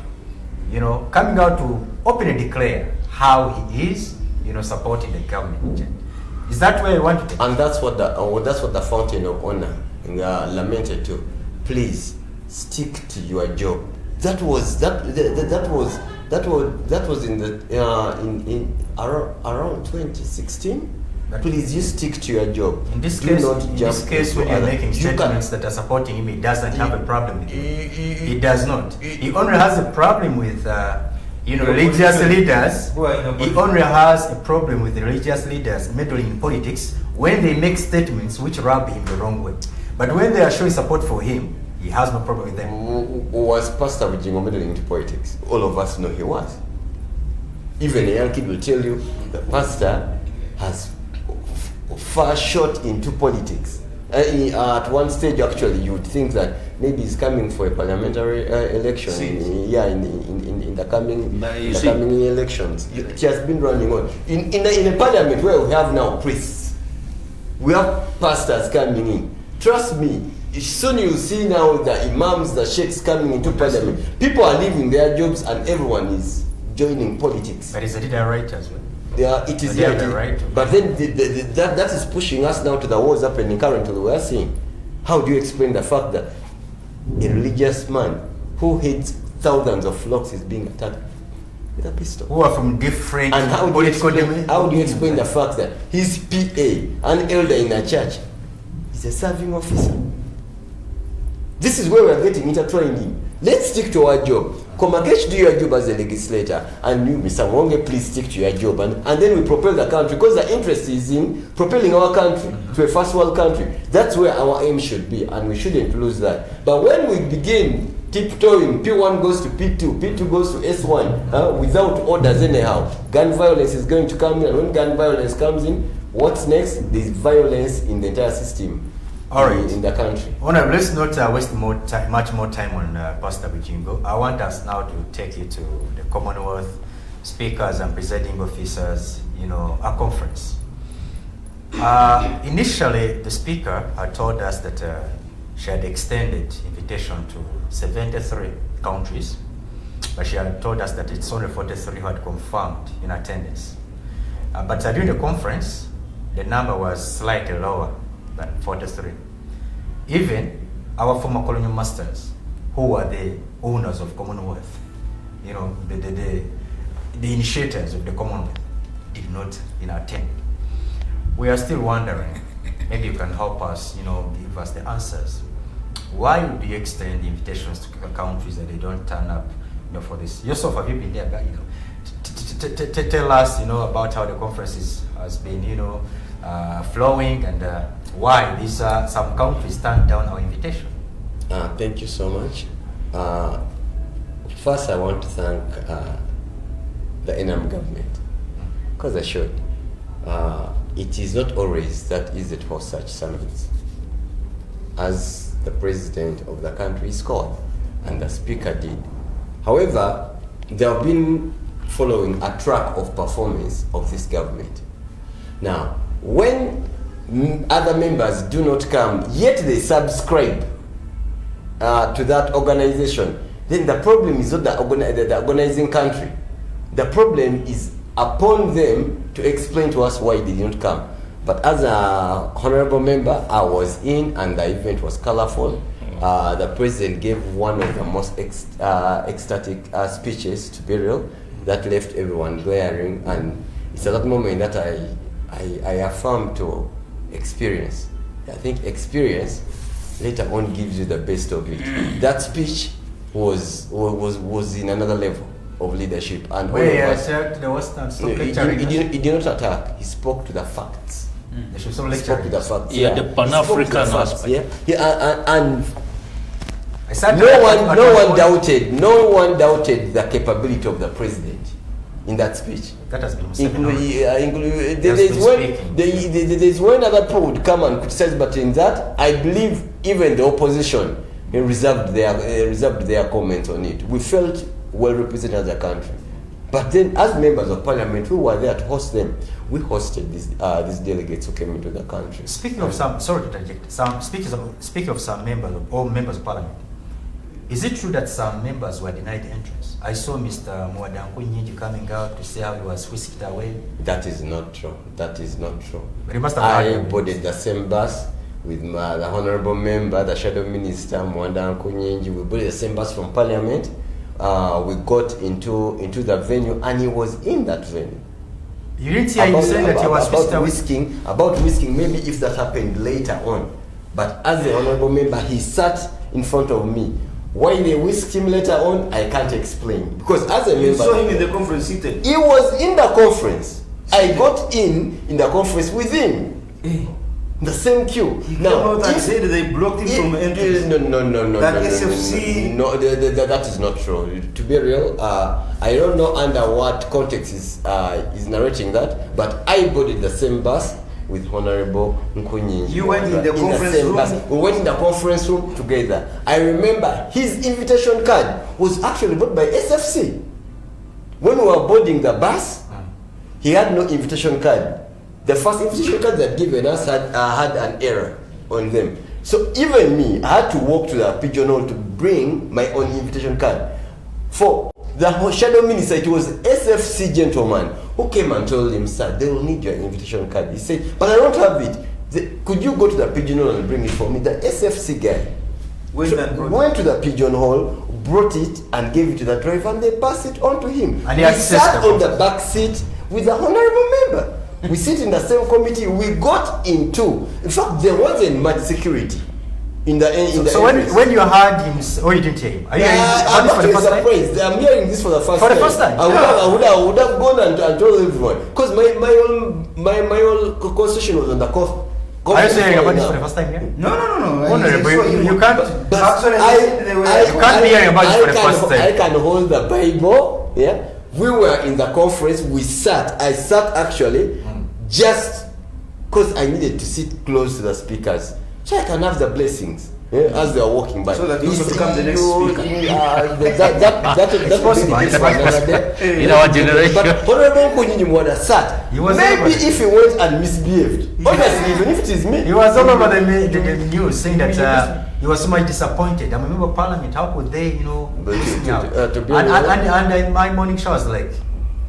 coming out to openly declare how he is, supporting the government. Is that where you want to take? And that's what the Fountain of Honor lamented too. Please stick to your job. That was in around 2016. Please, you stick to your job. In this case, when you're making statements that are supporting him, he doesn't have a problem with it. He does not. He only has a problem with religious leaders. He only has a problem with the religious leaders meddling in politics when they make statements which rub him the wrong way. But when they are showing support for him, he has no problem with them. Was Pastor Wijingo meddling into politics? All of us know he was. Even a young kid will tell you the pastor has far shot into politics. At one stage, actually, you would think that maybe he's coming for a parliamentary election. In the coming elections, it has been running on. In a parliament where we have now priests, we have pastors coming in. Trust me, soon you'll see now the imams, the sheikhs coming into parliament. People are leaving their jobs and everyone is joining politics. But is the leader right as well? It is right. But then that is pushing us now to the wars happening currently. We are seeing. How do you explain the fact that a religious man who hates thousands of flocks is being attacked with a pistol? Who are from different political domains? How do you explain the fact that his PA, an elder in a church, is a serving officer? This is where we are getting intertwined in. Let's stick to our job. Komakech, do your job as a legislator, and you, Mr. Muwonge, please stick to your job, and then we propel the country, because the interest is in propelling our country to a first world country. That's where our aim should be, and we shouldn't lose that. But when we begin tiptoeing, P1 goes to P2, P2 goes to S1, without orders anyhow, gun violence is going to come in, and when gun violence comes in, what's next? There's violence in the entire system. All right. In the country. Honorable, let's not waste much more time on Pastor Wijingo. I want us now to take you to the Commonwealth speakers and presiding officers, a conference. Initially, the speaker had told us that she had extended invitation to 73 countries, but she had told us that it's only 43 who had confirmed in attendance. But during the conference, the number was slightly lower than 43. Even our former colonial masters, who were the owners of Commonwealth, the initiators of the Commonwealth, did not attend. We are still wondering, maybe you can help us, give us the answers. Why would you extend invitations to countries that they don't turn up, for this? Yourself, have you been there, tell us, about how the conference has been, flowing, and why these some countries turned down our invitation. Thank you so much. First, I want to thank the NM government, because I should. It is not always that easy to host such summits. As the president of the country is called, and the speaker did. However, they have been following a track of performance of this government. Now, when other members do not come, yet they subscribe to that organization, then the problem is not the organizing country. The problem is upon them to explain to us why they didn't come. But as an honorable member, I was in, and the event was colorful. The president gave one of the most ecstatic speeches to Burial that left everyone glaring, and it's at that moment that I affirm to experience. I think experience later on gives you the best of it. That speech was in another level of leadership, and all of us. He did not attack. He spoke to the facts. They should so spoke to the facts. Yeah, the Pan-African aspect. And no one doubted the capability of the president in that speech. That has been there's when other people would come and criticize, but in that, I believe even the opposition reserved their comments on it. We felt well represented as a country. But then, as members of parliament who were there to host them, we hosted these delegates who came into the country. Speaking of some, sorry to interject, speaking of some members of parliament, is it true that some members were denied entrance? I saw Mr. Muwonge coming out to say how he was whisked away. That is not true. That is not true. But he must have I boarded the same bus with the honorable member, the shadow minister, Muwonge. We boarded the same bus from parliament. We got into the venue, and he was in that venue. You didn't hear him saying that he was about whisking, maybe if that happened later on. But as the honorable member, he sat in front of me. Why they whisked him later on, I can't explain. Because as a member, you saw him in the conference seated. He was in the conference. I got in the conference with him. The same queue. He came out and said they blocked him from entering. No. That SFC. No, that is not true. To be real, I don't know under what context is narrating that, but I boarded the same bus with Honorable Nkunyi. You went in the conference room? Bus. We went in the conference room together. I remember his invitation card was actually bought by SFC. When we were boarding the bus, he had no invitation card. The first invitation card that given us had an error on them. So even me, I had to walk to the pigeonhole to bring my own invitation card. For the shadow minister, it was SFC gentleman who came and told him, sir, they will need your invitation card. He said, but I don't have it. Could you go to the pigeonhole and bring it for me? The SFC guy went to the pigeonhole, brought it and gave it to the driver, and they passed it on to him. And he sat on the back seat with the honorable member. We sit in the same committee. We got into. In fact, there wasn't much security in the end. So when you heard him, you didn't hear him? Are you I'm actually surprised. I'm hearing this for the first time. For the first time? I would have gone and told everyone, because my whole constitution was on the cough. Are you hearing about this for the first time? Yeah? No. Honorable, you can't. You can't be hearing about this for the first time. I can hold the Bible. Yeah. We were in the conference. I sat actually. Just because I needed to sit close to the speakers, so I can have the blessings as they are walking by. So that you also become the next speaker. That's possible. Another day. In our generation. But Honorable Nkunyi sat. Maybe if he went and misbehaved, honestly, even if it is me. He was all over the news saying that he was so much disappointed. I'm a member of parliament. How could they, lose me out? And in my morning show, I was like,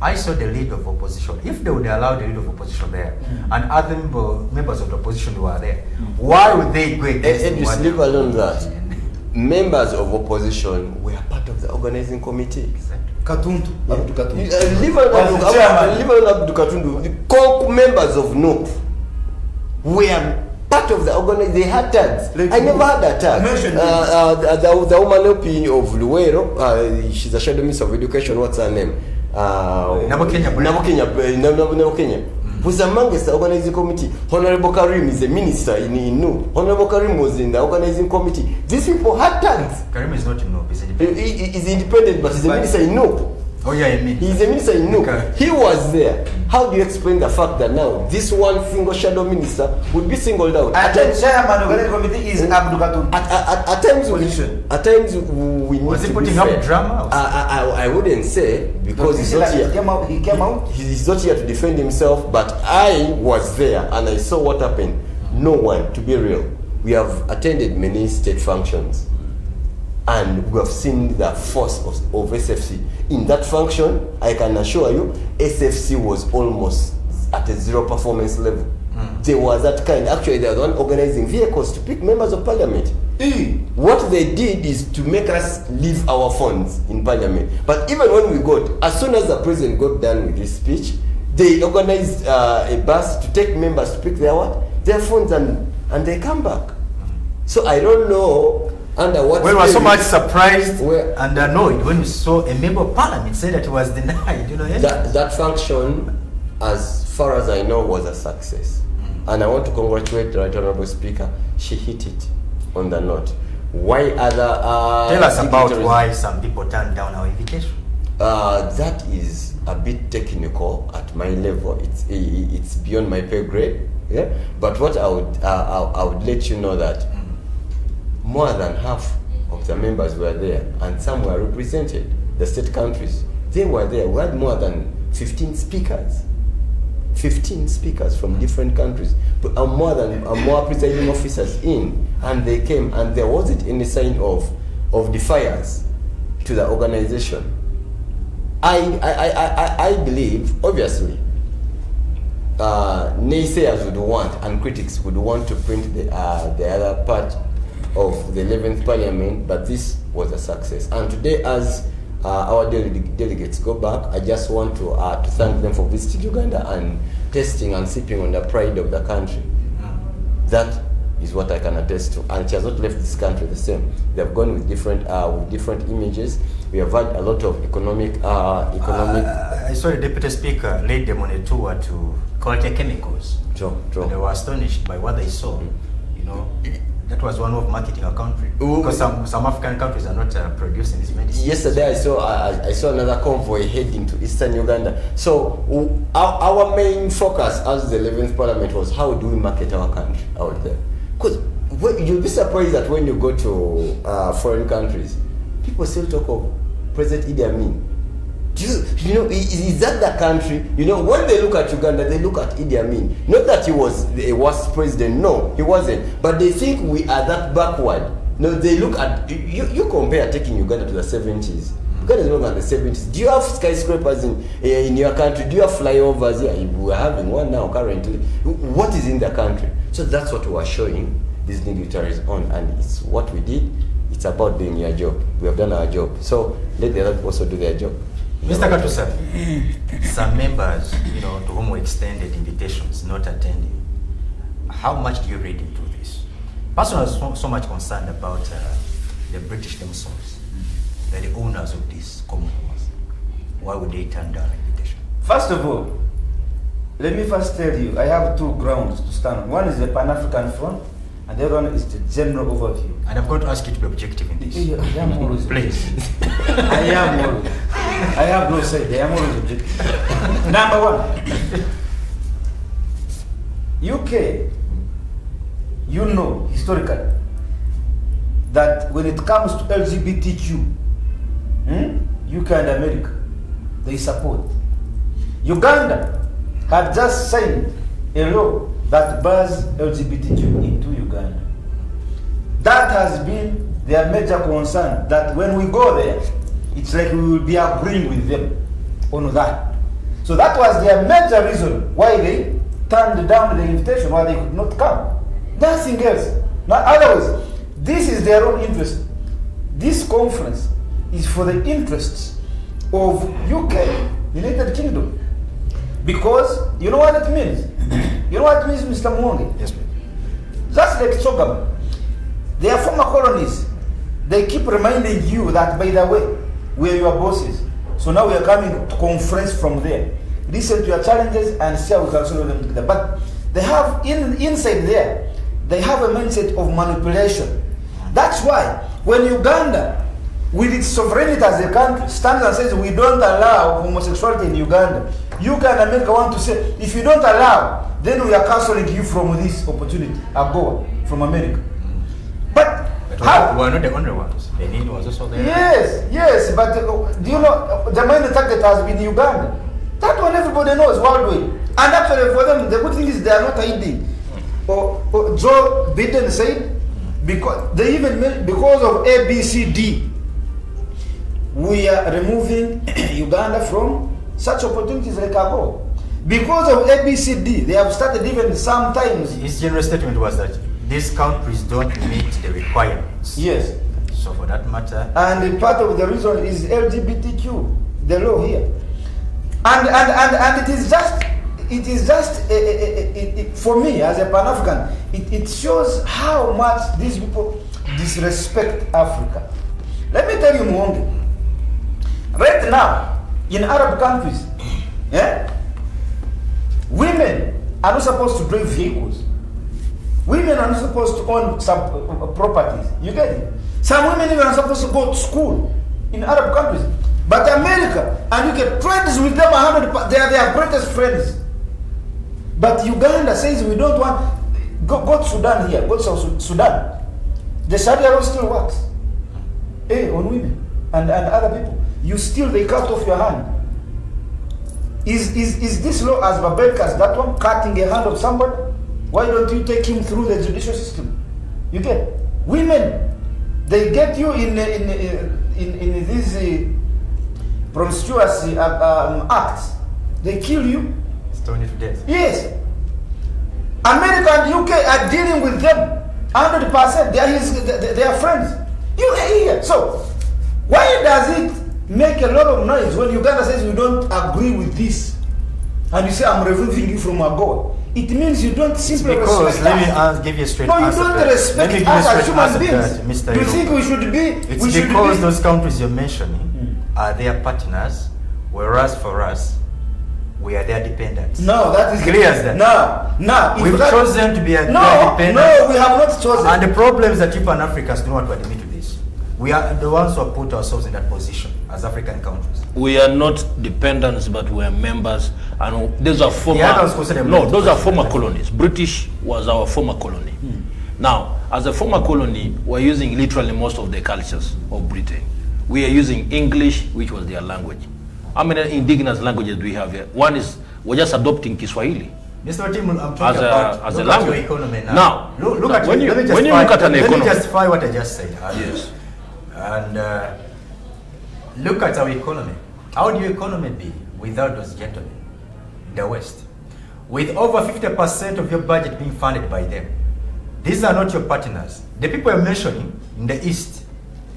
I saw the leader of opposition. If they would allow the leader of opposition there, and other members of the opposition were there, why would they go against him? And leave alone that. Members of opposition were part of the organizing committee. Katundu. Leave alone Abdu Katundu. The members of NOP were part of the organization. They had tags. I never had a tag. The woman of Luwero, she's a shadow minister of education. What's her name? Nabokenya was amongst the organizing committee. Honorable Karim is a minister in Nu. Honorable Karim was in the organizing committee. These people had tags. Karim is not in Nu. He's independent, but he's a minister in Nu. Oh yeah, I mean. He's a minister in Nu. He was there. How do you explain the fact that now this one single shadow minister would be singled out? And the chairman of the committee is Abdu Katundu. At times we need was to he putting be fair. up drama? I wouldn't say, because he's not here. He came out. He's not here to defend himself, but I was there and I saw what happened. No one, to be real. We have attended many state functions, and we have seen the force of SFC. In that function, I can assure you, SFC was almost at a zero performance level. There was that kind. Actually, they were the one organizing vehicles to pick members of parliament. What they did is to make us leave our phones in parliament. But even when we got, as soon as the president got done with his speech, they organized a bus to take members to pick their phones, and they come back. So I don't know under what. We were so much surprised and annoyed when we saw a member of parliament say that he was denied. That function, as far as I know, was a success, and I want to congratulate the Right Honourable Speaker. She hit it on the note. Why other? Tell us about why some people turned down our invitation. That is a bit technical at my level. It's beyond my pay grade. Yeah, but what I would let you know that more than half of the members were there, and some were represented. The state countries, they were there. We had more than 15 speakers. 15 speakers from different countries, more presiding officers in, and they came, and there wasn't any sign of defiance to the organization. I believe, obviously, naysayers would want, and critics would want to print the other part of the 11th Parliament, but this was a success. And today, as our delegates go back, I just want to thank them for visiting Uganda and testing and sipping on the pride of the country. That is what I can attest to, and it has not left this country the same. They have gone with different images. We have had a lot of economic. I saw the deputy speaker led them on a tour to Quality Chemicals. True. They were astonished by what they saw. You know, that was one of marketing a country, because some African countries are not producing this medicine. Yesterday, I saw another convoy heading to Eastern Uganda. So our main focus as the 11th Parliament was how do we market our country out there. Because you'll be surprised that when you go to foreign countries, people still talk of President Idi Amin. You know, is that the country? You know, when they look at Uganda, they look at Idi Amin. Not that he was a worst president, no, he wasn't. But they think we are that backward. No, they look at, you compare taking Uganda to the 70s. Uganda is not at the 70s. Do you have skyscrapers in your country? Do you have flyovers? Yeah, we're having one now currently. What is in the country? So that's what we are showing these dignitaries on, and it's what we did. It's about doing your job. We have done our job. So let the other people also do their job. Mr. Katusa, some members, you know, to whom we extended invitations not attending, how much do you read into this? Personally, I was so much concerned about the British themselves. They're the owners of this Commonwealth. Why would they turn down an invitation? First of all, let me first tell you, I have two grounds to stand on. One is the Pan-African Front, and the other one is the general overview. And I'm going to ask you to be objective in this. I am always Please. I am always. I have no say. I am always objective. Number one, UK, you know historically that when it comes to LGBTQ, UK and America, they support. Uganda had just signed a law that bars LGBTQ into Uganda. That has been their major concern, that when we go there, it's like we will be agreeing with them on that. So that was their major reason why they turned down the invitation, why they could not come. Nothing else. Now, otherwise, this is their own interest. This conference is for the interests of UK, United Kingdom. Because, you know what it means? You know what it means, Mr. Muwonge? Yes, ma'am. Just like Sogam, their former colonies, they keep reminding you that, by the way, we are your bosses. So now we are coming to conference from there. Listen to your challenges and see how we can solve them together. But they have, inside there, they have a mindset of manipulation. That's why when Uganda, with its sovereignty as a country, stands and says we don't allow homosexuality in Uganda, UK and America want to say, if you don't allow, then we are cancelling you from this opportunity, AGOA, from America. But how? We're not the only ones. Benin was also there. Yes, but do you know, the main target has been Uganda. That one everybody knows worldwide. And actually for them, the good thing is they are not hiding. Joe Biden said, because they even because of ABCD, we are removing Uganda from such opportunities like AGOA. Because of ABCD, they have started even sometimes. His general statement was that these countries don't meet the requirements. Yes. So for that matter. And part of the reason is LGBTQ, the law here. And it is just for me as a Pan-African, it shows how much these people disrespect Africa. Let me tell you, Muwonge, right now in Arab countries, women are not supposed to drive vehicles. Women are not supposed to own some properties. You get it? Some women even are supposed to go to school in Arab countries. But America, and you get friends with them 100%, they are their greatest friends. But Uganda says we don't want, go to Sudan here, go to South Sudan. The Sharia law still works. On women and other people. You still, they cut off your hand. Is this law as barbaric as that one, cutting a hand of somebody? Why don't you take him through the judicial system? You get women, they get you in these promiscuous acts. They kill you. Stone you to death. Yes. America and UK are dealing with them 100%. They are friends. You are here. So why does it make a lot of noise when Uganda says we don't agree with this, and you say I'm removing you from our goal? It means you don't simply because respect let me us. give you a straight No, you answer. don't respect us as human beings. Mr. You think we should be? It's we should because be. those countries you're mentioning are their partners, whereas for us, we are their dependents. No, that is clear as that. No. We've chosen to be their dependents. No, we have not chosen. And the problem is that you Pan Africans do not want to admit to this. We are the ones who have put ourselves in that position as African countries. We are not dependents, but we are members. And those are former. Those are former colonies. British was our former colony. Now, as a former colony, we're using literally most of the cultures of Britain. We are using English, which was their language. How many indigenous languages do we have here? One is we're just adopting Kiswahili. Mr. Tim, I'm talking about as a language. Your economy now. Now, look at when you look at an economy. Let me justify what I just said. Yes. And look at our economy. How would your economy be without those gentlemen in the West? With over 50% of your budget being funded by them. These are not your partners. The people you're mentioning in the East,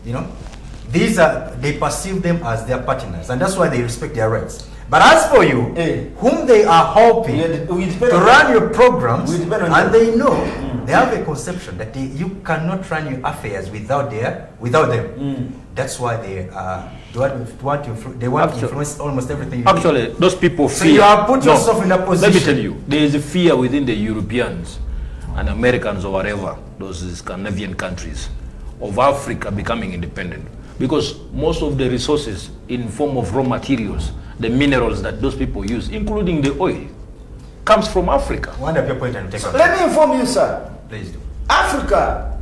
they perceive them as their partners, and that's why they respect their rights. But as for you, whom they are hoping to run your programs, and they know, they have a conception that you cannot run your affairs without them. That's why they want to influence almost everything. Actually, those people fear. So you have put yourself in that position. Let me tell you, there is a fear within the Europeans and Americans or whatever, those Scandinavian countries, of Africa becoming independent. Because most of the resources in form of raw materials, the minerals that those people use, including the oil, comes from Africa. Let me inform you, sir. Please do. Africa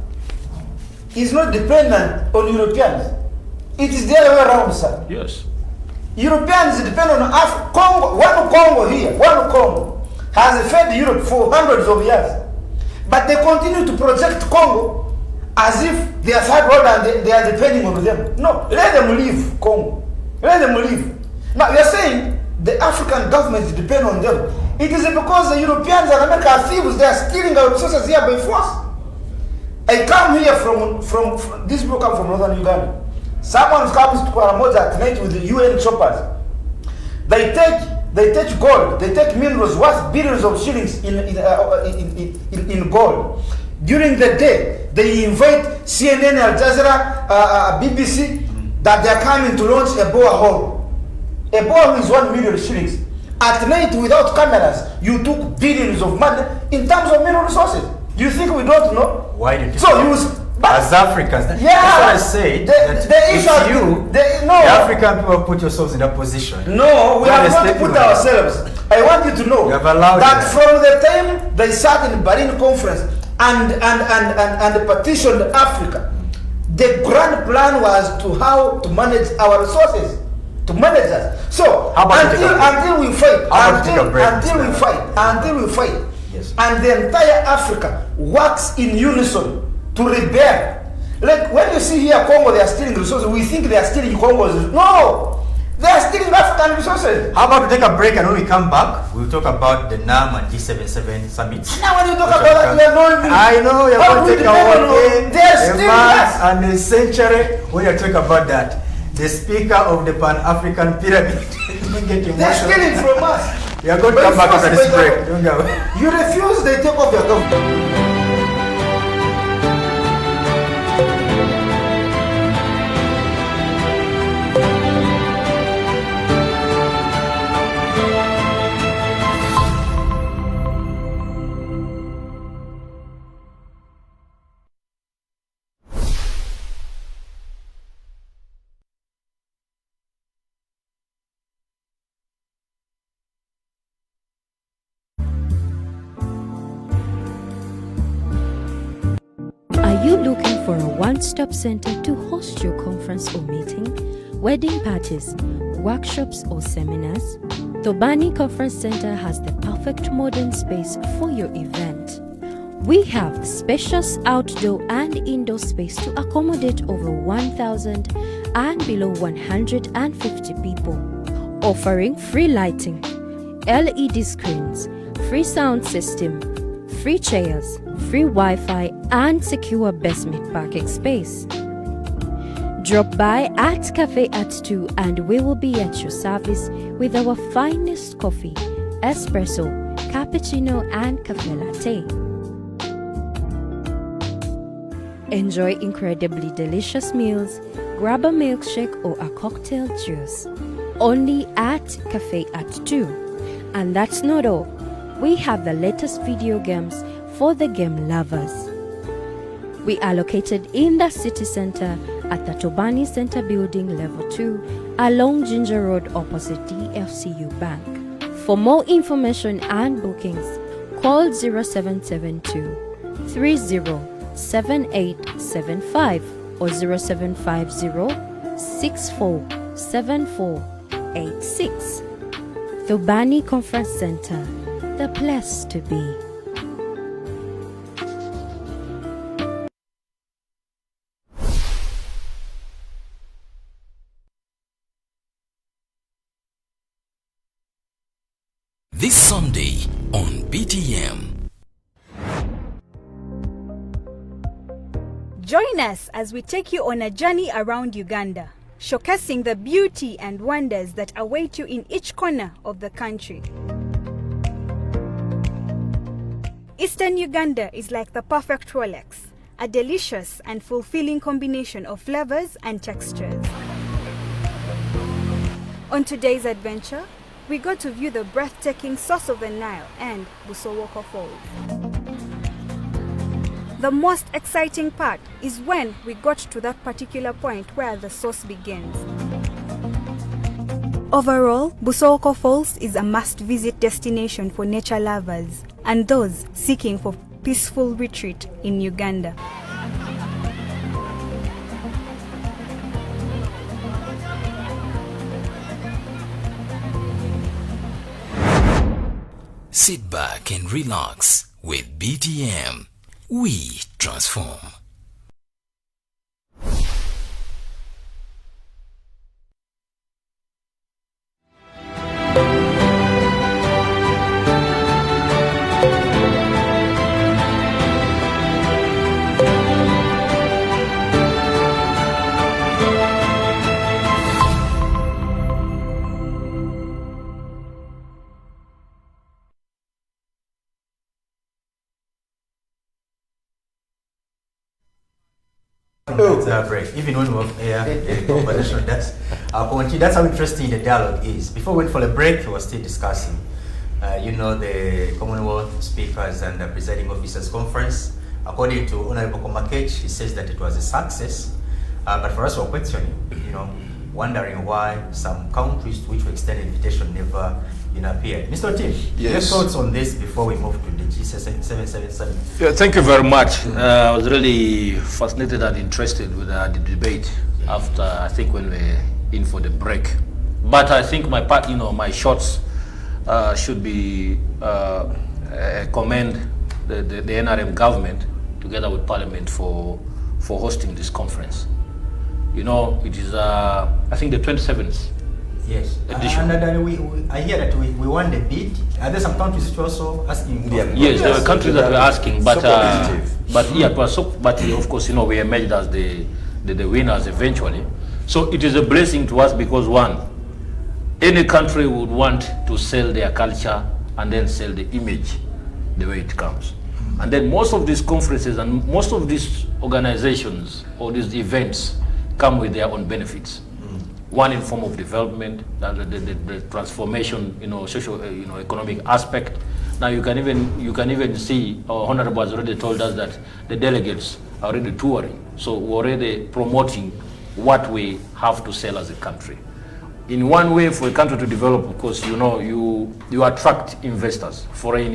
is not dependent on Europeans. It is the other way around, sir. Yes. Europeans depend on Africa. One Congo has fed Europe for hundreds of years. But they continue to project Congo as if they are third world and they are depending on them. No, let them leave Congo. Let them leave. Now, you are saying the African governments depend on them. It is because the Europeans and America are thieves. They are stealing our resources here by force. I come here from these people come from northern Uganda. Someone comes to Kwaramoja at night with the UN choppers. They take gold. They take minerals worth billions of shillings in gold. During the day, they invite CNN, Al Jazeera, BBC that they are coming to launch a borehole. A borehole is 1 million shillings. At night, without cameras, you took billions of money in terms of mineral resources. You think we don't know? Why did you? So use as Africans. Yeah, that's what I say. The African people put yourselves in that position. No, we have not put ourselves. I want you to know that from the time they sat in Berlin conference and petitioned Africa, the grand plan was how to manage our resources, to manage us. So until we fight, yes. And the entire Africa works in unison to rebel. Like when you see here Congo, they are stealing resources. We think they are stealing Congo's. No, they are stealing African resources. How about we take a break, and when we come back, we'll talk about the NAM and G77 summits. Now when you talk about that, we are not even. I know you're going to take a they are stealing us. and a century when you talk about that. The speaker of the Pan-African Pyramid. They are stealing from us. We are going to come back after this break. Don't go. You refuse, they take off your government. Are you looking for a one-stop center to host your conference or meeting, wedding parties, workshops or seminars? Tobani Conference Center has the perfect modern space for your event. We have spacious outdoor and indoor space to accommodate over 1,000 and below 150 people, offering free lighting, LED screens, free sound system, free chairs, free Wi-Fi, and secure basement parking space. Drop by at Cafe at 2 and we will be at your service with our finest coffee, espresso, cappuccino, and cafe latte. Enjoy incredibly delicious meals, grab a milkshake or a cocktail juice. Only at Cafe at 2. And that's not all. We have the latest video games for the game lovers. We are located in the city center at the Tobani Center Building Level 2 along Ginger Road opposite DFCU Bank. For more information and bookings, call 0772 307875 or 0750 647486. Tobani Conference Center, the place to be. This Sunday on BTM. Join us as we take you on a journey around Uganda, showcasing the beauty and wonders that await you in each corner of the country. Eastern Uganda is like the perfect Rolex, a delicious and fulfilling combination of flavors and textures. On today's adventure, we go to view the breathtaking source of the Nile and Busowoko Falls. The most exciting part is when we got to that particular point where the source begins. Overall, Busowoko Falls is a must-visit destination for nature lovers and those seeking for peaceful retreat in Uganda. Sit back and relax with BTM. We transform. Break. Even when we have the conversation, that's how interesting the dialogue is. Before we went for the break, we were still discussing, the Commonwealth Speakers and the Presiding Officers Conference. According to Honorable Komakech, he says that it was a success. But for us, we're questioning, wondering why some countries to which we extended invitation never appeared. Mr. Tim, your thoughts on this before we move to the G777? Yeah, thank you very much. I was really fascinated and interested with the debate after, I think, when we were in for the break. But I think my part, my shots should be commend the NRM government together with Parliament for hosting this conference. It is, I think, the 27th. Yes, edition. And I hear that we won the bid. Are there some countries which are also asking? Yes, there were countries that were asking, but it was but of course, we emerged as the winners eventually. So it is a blessing to us because one, any country would want to sell their culture and then sell the image the way it comes. And then most of these conferences and most of these organizations or these events come with their own benefits. One in form of development, the transformation, social, economic aspect. Now you can even see, our Honorable has already told us that the delegates are already touring. So we're already promoting what we have to sell as a country. In one way, for a country to develop, of course, you attract investors, foreign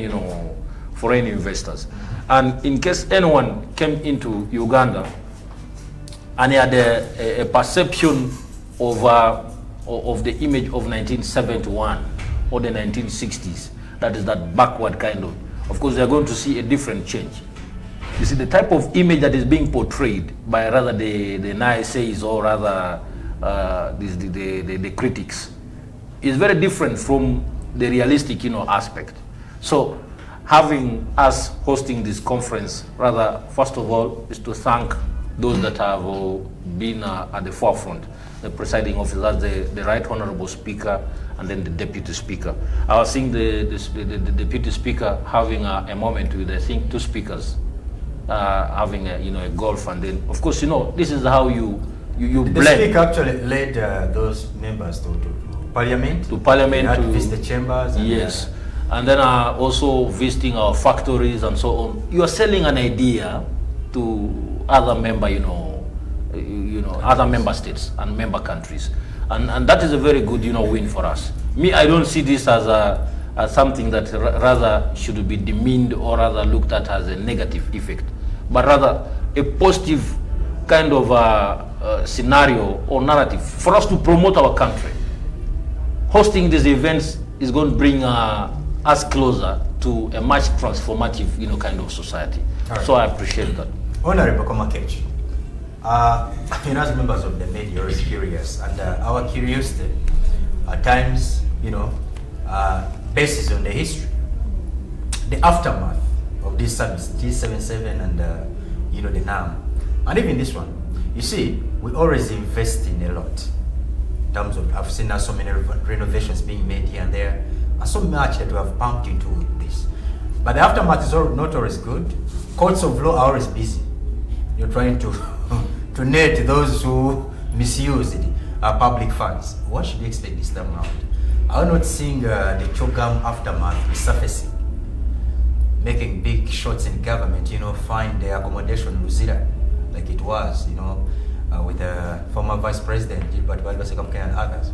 investors. And in case anyone came into Uganda and he had a perception of the image of 1971, or the 1960s. That is that backward kind of. Of course, they are going to see a different change. You see, the type of image that is being portrayed by rather the naysays or rather the critics is very different from the realistic, aspect. So, having us hosting this conference, rather, first of all, is to thank those that have been at the forefront, the presiding officers, the Right Honorable Speaker, and then the Deputy Speaker. I was seeing the Deputy Speaker having a moment with, I think, two speakers, having a golf, and then, of course, this is how you blend. The Speaker actually led those members to Parliament. To Parliament. To visit the chambers. And, yes. And then also visiting our factories and so on. You are selling an idea to other member, other member states and member countries. And that is a very good, win for us. Me, I don't see this as something that rather should be demeaned or rather looked at as a negative effect, but rather a positive kind of scenario or narrative for us to promote our country. Hosting these events is going to bring us closer to a much transformative, kind of society. Right. So I appreciate that. Honorable Komakech, as members of the media, are always curious, and our curiosity at times, bases on the history, the aftermath of these summits, G77 and the NAM, and even this one. You see, we always invest in a lot. In terms of, I've seen so many renovations being made here and there, and so much that we have pumped into this. But the aftermath is not always good. Courts of law are always busy. You're trying to net those who misused public funds. What should we expect this time around? I'm not seeing the Chogam aftermath resurfacing, making big shots in government, find the accommodation Luzira, like it was, with the former Vice President, Gilbert Balbasekamke and others.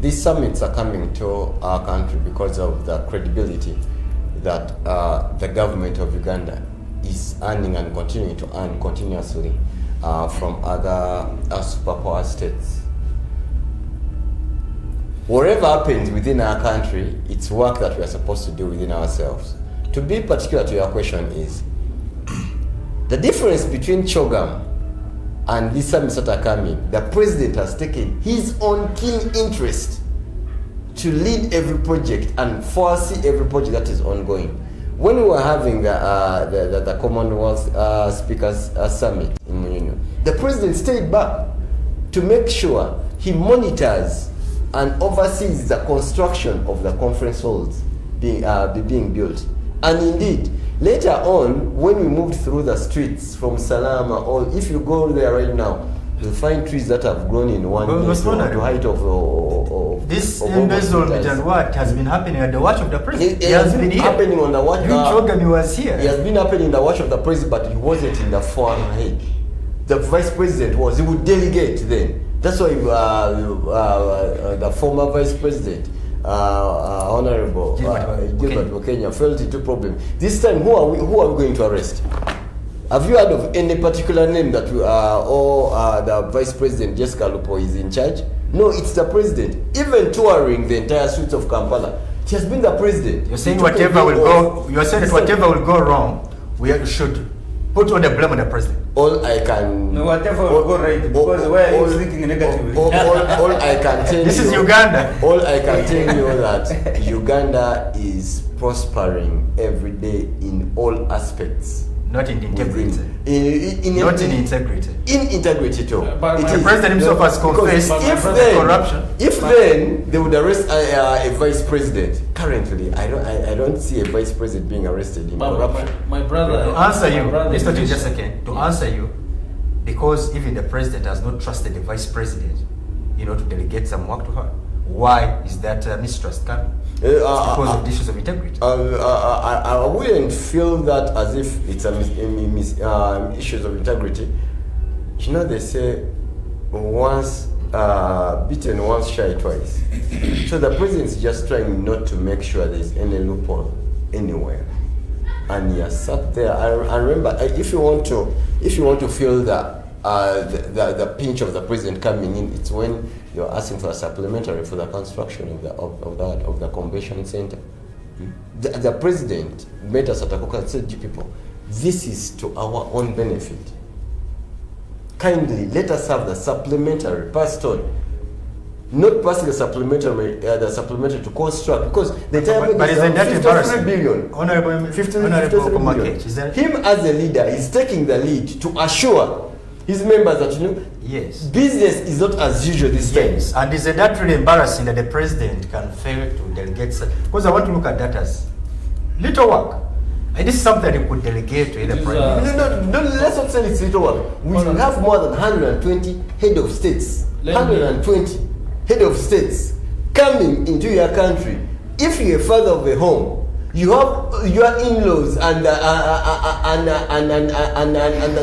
These summits are coming to our country because of the credibility that the government of Uganda is earning and continuing to earn continuously from other superpower states. Whatever happens within our country, it's work that we are supposed to do within ourselves. To be particular to your question is, the difference between Chogam and these summits that are coming, the president has taken his own keen interest to lead every project and foresee every project that is ongoing. When we were having the Commonwealth Speakers Summit in Muwonge, the president stayed back to make sure he monitors and oversees the construction of the conference halls being built. And indeed, later on, when we moved through the streets from Salama, or if you go there right now, you'll find trees that have grown in 1 meter to height of this embezzlement and what has been happening at the watch of the president. It has been happening on the watch. He was here. It has been happening in the watch of the president, but he wasn't in the forum. The vice president was. He would delegate then. That's why the former vice president, Honorable Gilbert Bokenya, felt into problem. This time, who are we going to arrest? Have you heard of any particular name that the vice president Jessica Lupo is in charge? No, it's the president. Even touring the entire streets of Kampala, he has been the president. You're saying whatever will go. You're saying that whatever will go wrong, we should put all the blame on the president. All I can. No, whatever will go right, because where are you thinking negatively? All I can tell this is Uganda. All I can tell you that Uganda is prospering every day in all aspects. Not in integrity. Not in integrity. In integrity too. But the president himself has confessed corruption. If then they would arrest a vice president, currently I don't see a vice president being arrested in corruption. My brother. To answer you, Mr. Just a second. To answer you, because even the president has not trusted the vice president, to delegate some work to her. Why is that mistrust coming? Because of issues of integrity. I wouldn't feel that as if it's issues of integrity. They say once beaten, once shy, twice. So the president is just trying not to make sure there's any loophole anywhere, and he has sat there. I remember, if you want to feel the the pinch of the president coming in. It's when you're asking for a supplementary for the construction of the convention center. The president met us at Akoka and said, people, this is to our own benefit. Kindly let us have the supplementary passed on. Not passing the supplementary to construct, because the entire but isn't that 53 billion. Honorable 53 komakech, is that him as a leader is taking the lead to assure his members that yes, business is not as usual this time. yes, and isn't that really embarrassing that the president can fail to delegate? Because I want to look at that as little work. And this is something that you could delegate to the president. No, let's not say it's little work. We have more than 120 head of states. 120 head of states coming into your country. If you're a father of a home, you have your in-laws and the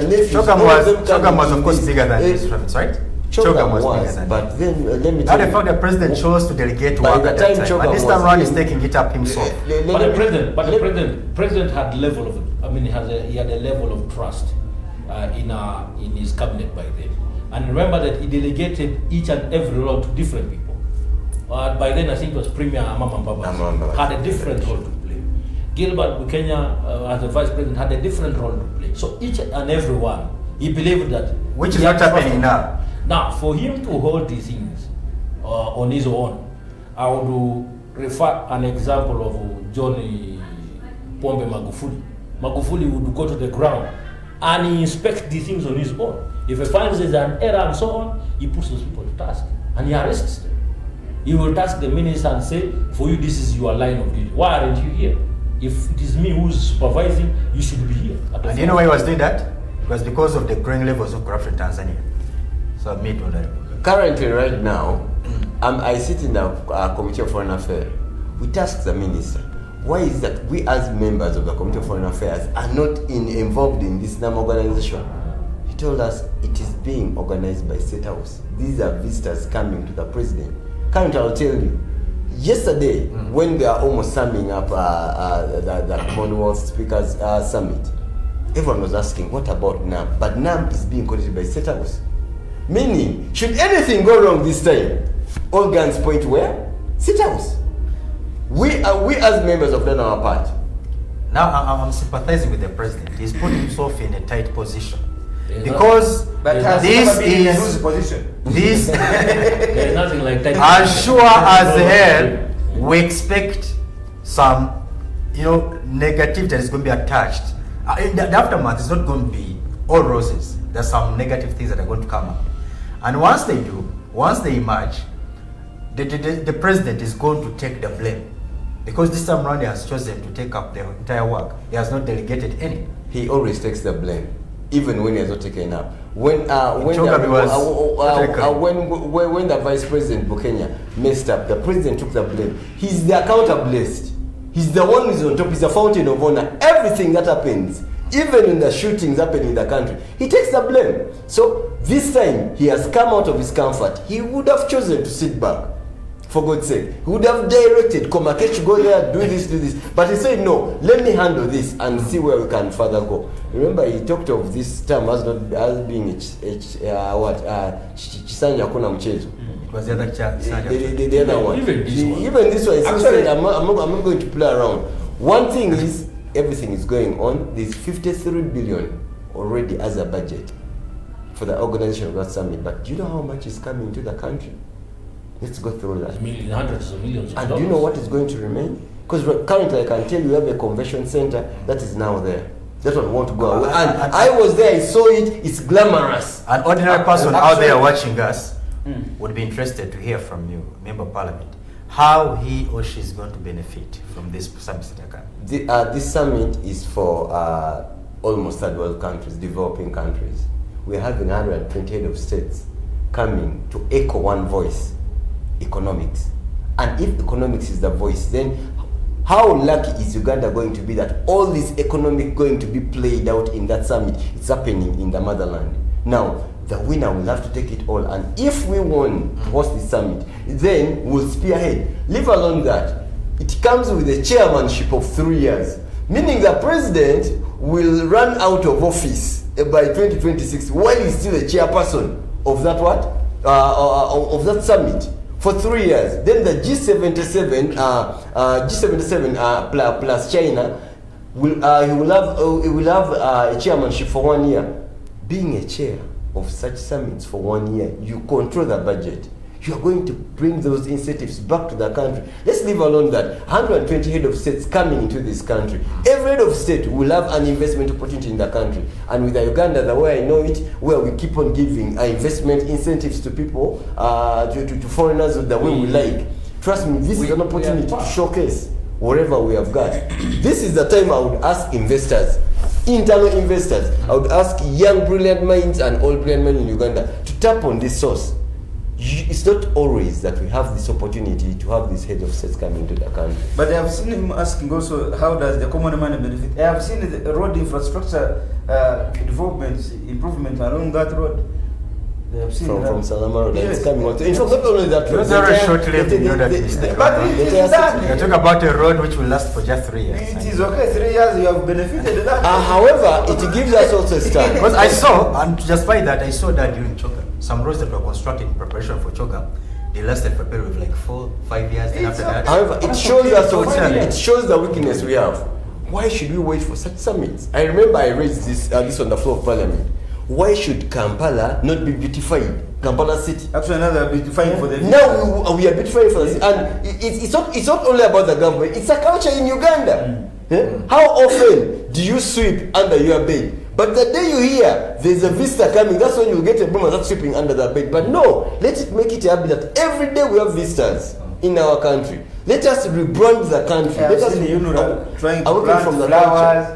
nephews. Chogam was of course bigger than this, right? Chogam was bigger than but then let me now tell the you. fact the president chose to delegate to By work the at that time time. And this Chogam time was around he's in- taking it up himself. But the president had level of, I mean, he had a level of trust in his cabinet by then. And remember that he delegated each and every role to different people. By then, I think it was Premier Amama Mbabazi had a different role to play. Gilbert Bukenya, as the vice president, had a different role to play. So each and every one, he believed that. Which is he not had happening trust. now. Now, for him to hold these things on his own, I would refer an example of Johnny Pombe Magufuli. Magufuli would go to the ground and he inspects these things on his own. If he finds there's an error and so on, he puts those people to task and he arrests them. He will task the minister and say, for you, this is your line of duty. Why aren't you here? If it is me who's supervising, you should be here. And you know why he was doing that? It was because of the growing levels of corruption in Tanzania. So me to that. Currently, right now, I sit in the Committee of Foreign Affairs. We task the minister, why is that we as members of the Committee of Foreign Affairs are not involved in this NAM organization? He told us it is being organized by State House. These are visitors coming to the president. Currently, I'll tell you, yesterday, when they are almost summing up the Commonwealth Speakers Summit, everyone was asking, what about NAM? But NAM is being coordinated by State House. Meaning, should anything go wrong this time, all guns point where? State House. We as members have done our part. Now I'm sympathizing with the president. He's put himself in a tight position. Because this is position. this There's nothing like that. as sure as hell we expect some negative that is going to be attached. In the aftermath, it's not going to be all roses. There's some negative things that are going to come up. And once they do, once they emerge, the president is going to take the blame. Because this time around he has chosen to take up the entire work. He has not delegated any. He always takes the blame, even when he has not taken up. When the vice president Bukenya messed up, the president took the blame. He's the accountablest. He's the one who's on top. He's the fountain of honor. Everything that happens, even in the shootings happening in the country, he takes the blame. So this time he has come out of his comfort. He would have chosen to sit back. For God's sake, he would have directed komakech, go there, do this. But he said, no, let me handle this and see where we can further go. Remember, he talked of this term as being Chisanya Kuna Mchezo. It was the other The other one. Even this one. Actually, I'm not going to play around. One thing is, everything is going on. There's 53 billion already as a budget for the organization of that summit. But do you know how much is coming to the country? Let's go through that. Hundreds of millions of And dollars. do you know what is going to remain? Because currently I can tell you have a convention center that is now there. That one won't go away. And I was there, I saw it, it's glamorous. An ordinary person out there watching us would be interested to hear from you, Member of Parliament, how he or she is going to benefit from this summit. This summit is for almost third world countries, developing countries. We're having 120 head of states coming to echo one voice. Economics. And if economics is the voice, then how lucky is Uganda going to be that all this economic going to be played out in that summit? It's happening in the motherland. Now, the winner will have to take it all. And if we want to host this summit, then we'll spearhead. Leave alone that. It comes with a chairmanship of 3 years, meaning the president will run out of office by 2026, while he's still a chairperson of that of that summit for 3 years. Then the G77 plus China will have a chairmanship for 1 year. Being a chair of such summits for 1 year, you control the budget. You are going to bring those incentives back to the country. Let's leave alone that 120 head of states coming into this country. Every head of state will have an investment opportunity in the country. And with Uganda, the way I know it, where we keep on giving investment incentives to people, to foreigners the way we like. Trust me, this is an opportunity to showcase whatever we have got. This is the time I would ask investors, internal investors, I would ask young brilliant minds and old brilliant minds in Uganda to tap on this source. It's not always that we have this opportunity to have these heads of states coming to the country. But I have seen him asking also, how does the common man benefit? I have seen the road infrastructure development, improvement along that road. They have seen from Salama Road. Yes. It's coming on. In fact, not only that road. Those are short-lived, you know that, Mr. But it is done. You're talking about a road which will last for just 3 years. It is okay, 3 years you have benefited that. However, it gives us also a start. Because I saw, and just by that, I saw that during Choga, some roads that were constructed in preparation for Choga, they lasted for a period of like 4-5 years. Then after that, However, it shows the weakness we have. Why should we wait for such summits? I remember I raised this on the floor of Parliament. Why should Kampala not be beautified? Kampala city. Actually, now they are beautifying for the Now we are beautifying for the city. And it's not only about the government, it's a culture in Uganda. How often do you sweep under your bed? But the day you hear there's a visitor coming, that's when you get a broom and start sweeping under the bed. But no, let it make it a habit that every day we have visitors in our country. Let us rebrand the country. Let us trying to plant from the flowers.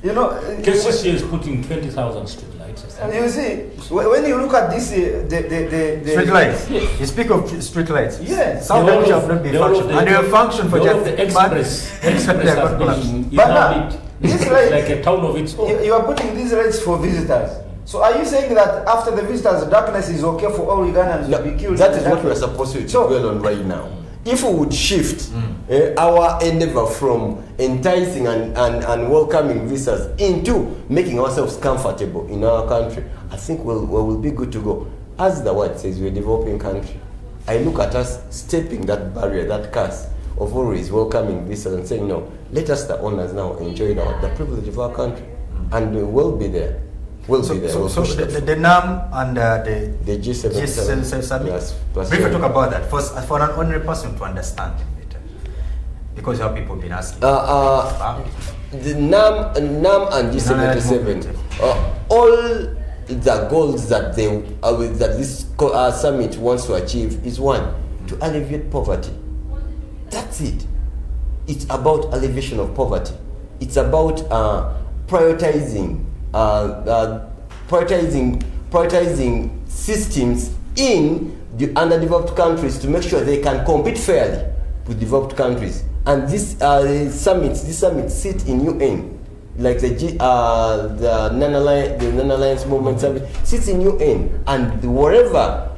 You know, KCC is putting 20,000 street lights. You see, when you look at this, the street lights. You speak of street lights. Yes. Some of them have not been functional, and they have functioned for just the express have been, But now, this lights, like a town of its own. You are putting these lights for visitors. So are you saying that after the visitors, darkness is okay for all Ugandans to be killed? That is what we are supposed to dwell on right now. If we would shift our endeavor from enticing and welcoming visitors into making ourselves comfortable in our country, I think we'll be good to go. As the word says, we're a developing country. I look at us stepping that barrier, that curse of always welcoming visitors and saying, no, let us, the owners, now enjoy the privilege of our country. And we will be there. So the NAM and the G77 summit, yes, briefly talk about that for an ordinary person to understand it better, because how people have been asking. The NAM and G77, all the goals that that this summit wants to achieve is one, to alleviate poverty. That's it. It's about alleviation of poverty. It's about prioritizing systems in the underdeveloped countries to make sure they can compete fairly with developed countries. And this summits sit in UN, like the Non-Alliance Movement Summit sits in UN, and wherever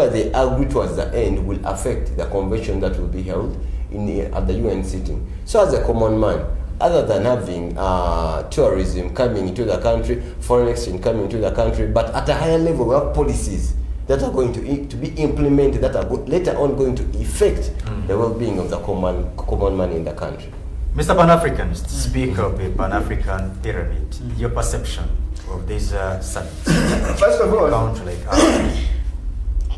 they agree towards the end will affect the convention that will be held at the UN sitting. So as a common man, other than having tourism coming into the country, foreign exchange coming into the country, but at a higher level we have policies that are going to be implemented, that are later on going to affect the well-being of the common man in the country. Mr. Pan-Africanist, speak of a Pan-African pyramid, your perception of these summits. First of all,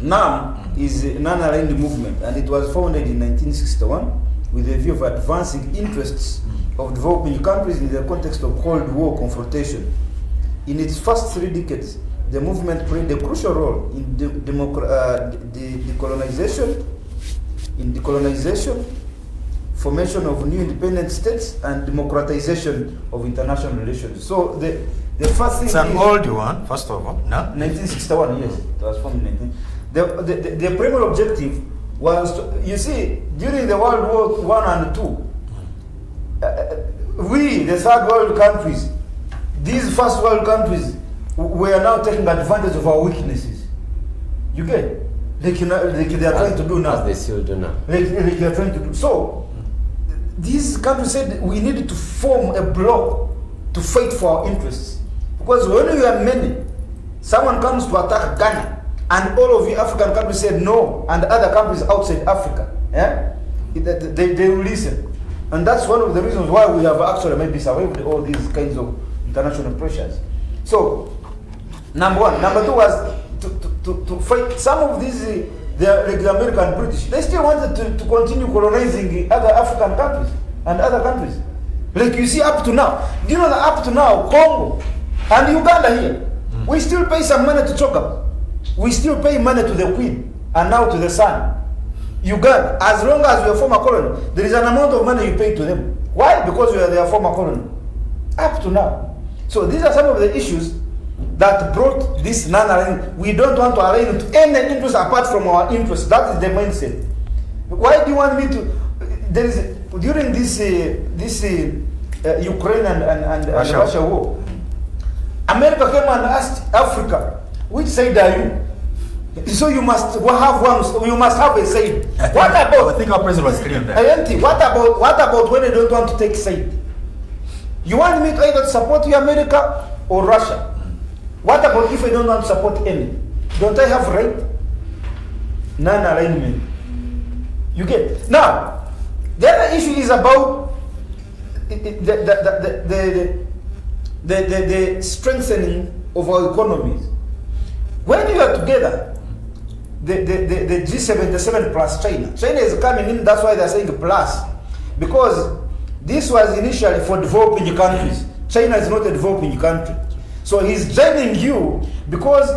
NAM is a non-aligned movement, and it was founded in 1961 with a view of advancing interests of developing countries in the context of Cold War confrontation. In its first 3 decades, the movement played a crucial role in decolonization, formation of new independent states, and democratization of international relations. So the first thing. It's an old one, first of all, no? 1961, yes, it was formed in 19. The primary objective was, you see, during the World War I and II, we, the third world countries, these first world countries, we are now taking advantage of our weaknesses. You get? They are trying to do now. As they still do now. They are trying to do. So, these countries said we needed to form a bloc to fight for our interests. Because when you are many, someone comes to attack Ghana, and all of you African countries said no, and other countries outside Africa, they will listen. And that's one of the reasons why we have actually maybe survived all these kinds of international pressures. So, number one. Number two was to fight some of these, the American British. They still wanted to continue colonizing other African countries and other countries. Like you see up to now. Do you know that up to now, Congo and Uganda here, we still pay some money to Choka. We still pay money to the Queen and now to the Sun. Uganda, as long as we are former colony, there is an amount of money you pay to them. Why? Because we are their former colony. Up to now. So these are some of the issues that brought this non-alignment. We don't want to align to any interest apart from our interest. That is the mindset. Why do you want me to? There is during this Ukraine and Russia war, America came and asked Africa, which side are you? So you must have one. You must have a side. What about? I think our president was clear on that. What about when they don't want to take side? You want me to either support you, America or Russia? What about if I don't want to support any? Don't I have right? Non-alignment. You get now. The other issue is about the strengthening of our economies. When you are together, the G77 plus China. China is coming in, that's why they're saying plus. Because this was initially for developing countries. China is not a developing country. So he's joining you because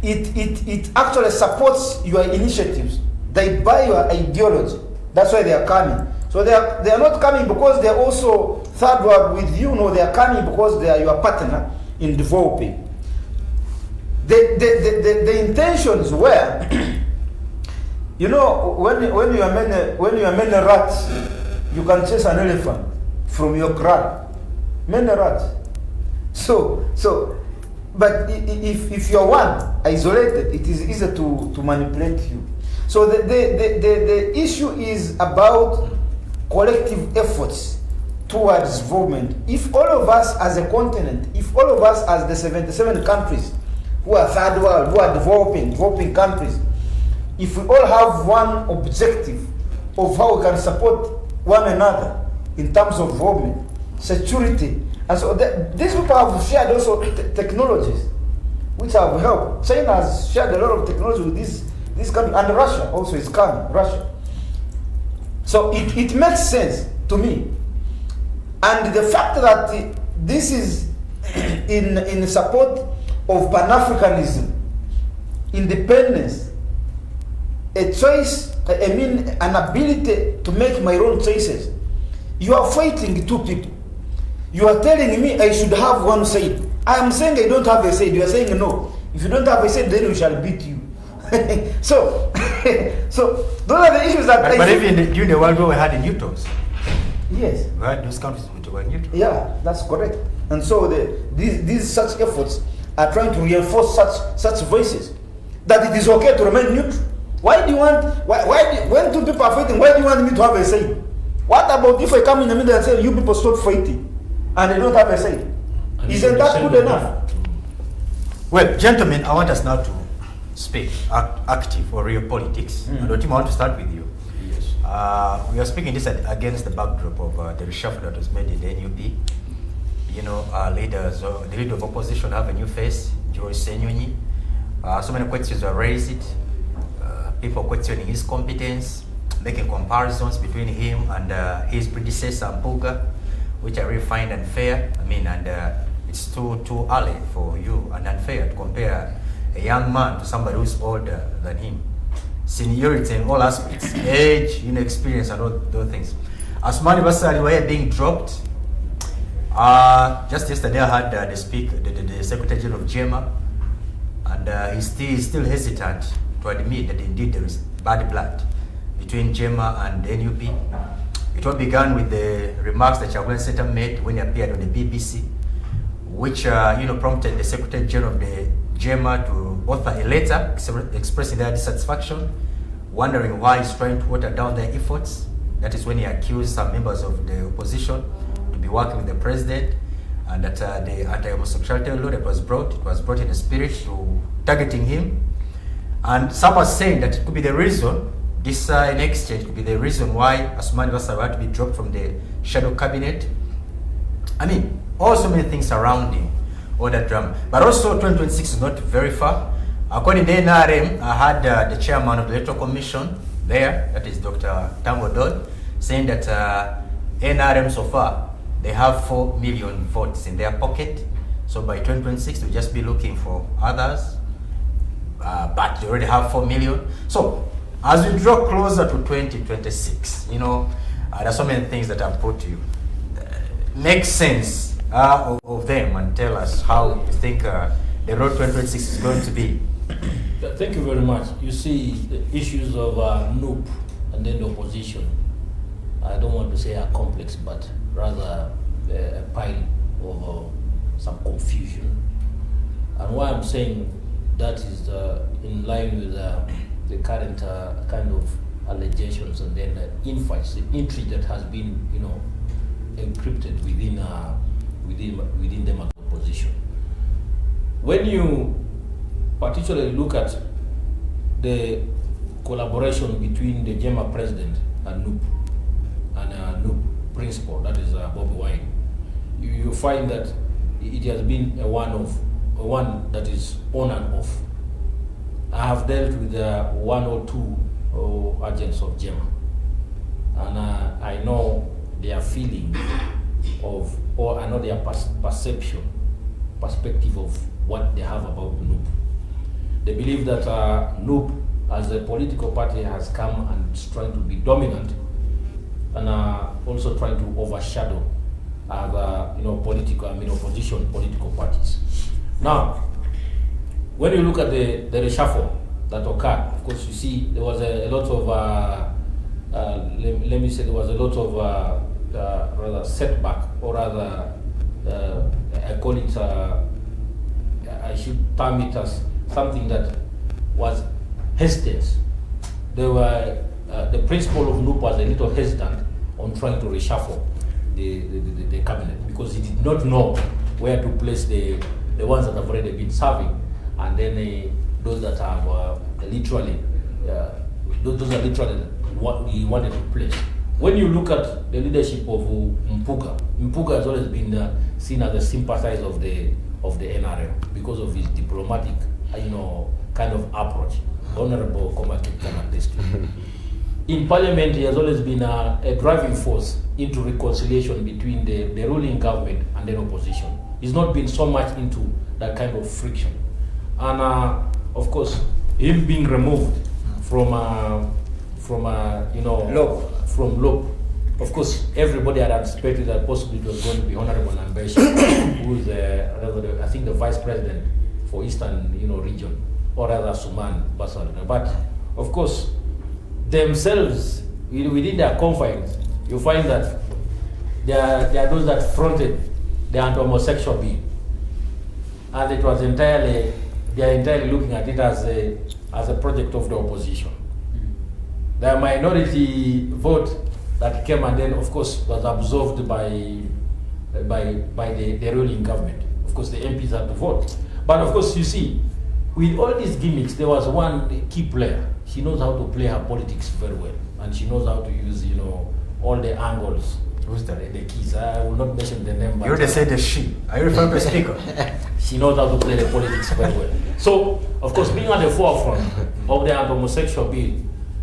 it actually supports your initiatives. They buy your ideology. That's why they are coming. So they are not coming because they are also third world with you. No, they are coming because they are your partner in developing. The intentions were, you know, when you are many rats, you can chase an elephant from your crowd. Many rats. So, but if you're one isolated, it is easier to manipulate you. So the issue is about collective efforts towards development. If all of us as a continent, if all of us as the 77 countries who are third world, who are developing countries, if we all have one objective of how we can support one another in terms of development, security, and so these people have shared also technologies which have helped. China has shared a lot of technology with this country, and Russia also is coming. Russia. So it makes sense to me, and the fact that this is in support of Pan-Africanism, independence, a choice, an ability to make my own choices. You are fighting two people. You are telling me I should have one side. I am saying I don't have a side. You are saying no. If you don't have a side, then we shall beat you. so those are the issues that. But even during the World War, we had the neutrals. Yes. We had those countries which were neutral. Yeah, that's correct. And so these such efforts are trying to reinforce such voices that it is okay to remain neutral. Why do you want? When two people are fighting, why do you want me to have a say? What about if I come in the middle and say you people stop fighting, and they don't have a say? Isn't that good enough? Well, gentlemen, I want us now to speak active or real politics. And Otima, I want to start with you. Yes. We are speaking this against the backdrop of the reshuffle that was made in the NUP. You know, leaders, the leader of opposition have a new face, Joyce Senyonyi. So many questions are raised. People questioning his competence, making comparisons between him and his predecessor, Mpuga, which I really find unfair. I mean, and it's too early for you and unfair to compare a young man to somebody who's older than him. Seniority in all aspects, age, experience, and all those things. Asmani Basari were being dropped. Just yesterday I had the Secretary General of JEMA, and he's still hesitant to admit that indeed there is bad blood between JEMA and NUP. It all began with the remarks that Chagwen Seta made when he appeared on the BBC, which prompted the Secretary General of the JEMA to author a letter expressing their dissatisfaction, wondering why he's trying to water down their efforts. That is when he accused some members of the opposition to be working with the president and that the anti-homosexuality law that was brought, it was brought in a spirit to targeting him. And some are saying that it could be the reason, this in exchange could be the reason why Asumani Bassarou had to be dropped from the shadow cabinet. I mean, also many things surrounding all that drama. But also 2026 is not very far. According to NRM, I had the chairman of the Electoral Commission there, that is Dr. Tambo Dodd, saying that NRM so far, they have 4 million votes in their pocket. So by 2026, we'll just be looking for others. But they already have 4 million. So as we draw closer to 2026, you know, there's so many things that I've put to you. Make sense of them and tell us how you think the road 2026 is going to be. Thank you very much. You see, the issues of NUP and then the opposition, I don't want to say are complex, but rather a pile of some confusion. And why I'm saying that is in line with the current kind of allegations and then infights, the intrigue that has been, you know, encrypted within them as opposition. When you particularly look at the collaboration between the Jema president and NUP and NUP principal, that is Bobi Wine, you find that it has been one that is on and off. I have dealt with 1 or 2 agents of Jema, and I know their feeling of, or I know their perspective of what they have about NUP. They believe that NUP as a political party has come and is trying to be dominant and also trying to overshadow other, you know, opposition political parties. Now, when you look at the reshuffle that occurred, of course, you see there was a lot of, let me say, there was a lot of rather setback, or rather, I call it, I should term it as something that was hesitant. They were, the principal of NUP was a little hesitant on trying to reshuffle the cabinet, because he did not know where to place the ones that have already been serving, and then those that have literally, those are literally what he wanted to place. When you look at the leadership of Mpuga has always been seen as a sympathizer of the NRM because of his diplomatic, you know, kind of approach. Honorable komakech can attest to. In Parliament, he has always been a driving force into reconciliation between the ruling government and the opposition. He's not been so much into that kind of friction. And of course, him being removed from you know, from LOP, of course, everybody had anticipated that possibly it was going to be Honorable Nambesha, who is I think the Vice President for Eastern, you know, region, or rather Suman Bassarou. But of course, themselves, within their confines, you find that there are those that fronted the anti-homosexual bill, and it was they are entirely looking at it as a project of the opposition. The minority vote that came and then, of course, was absorbed by the ruling government. Of course, the MPs had to vote. But of course, you see, with all these gimmicks, there was one key player. She knows how to play her politics very well, and she knows how to use, you know, all the angles. Who's the keys? I will not mention the name. You already said the she. Are you referring to the speaker? She knows how to play the politics very well. So, of course, being at the forefront of the anti-homosexual bill,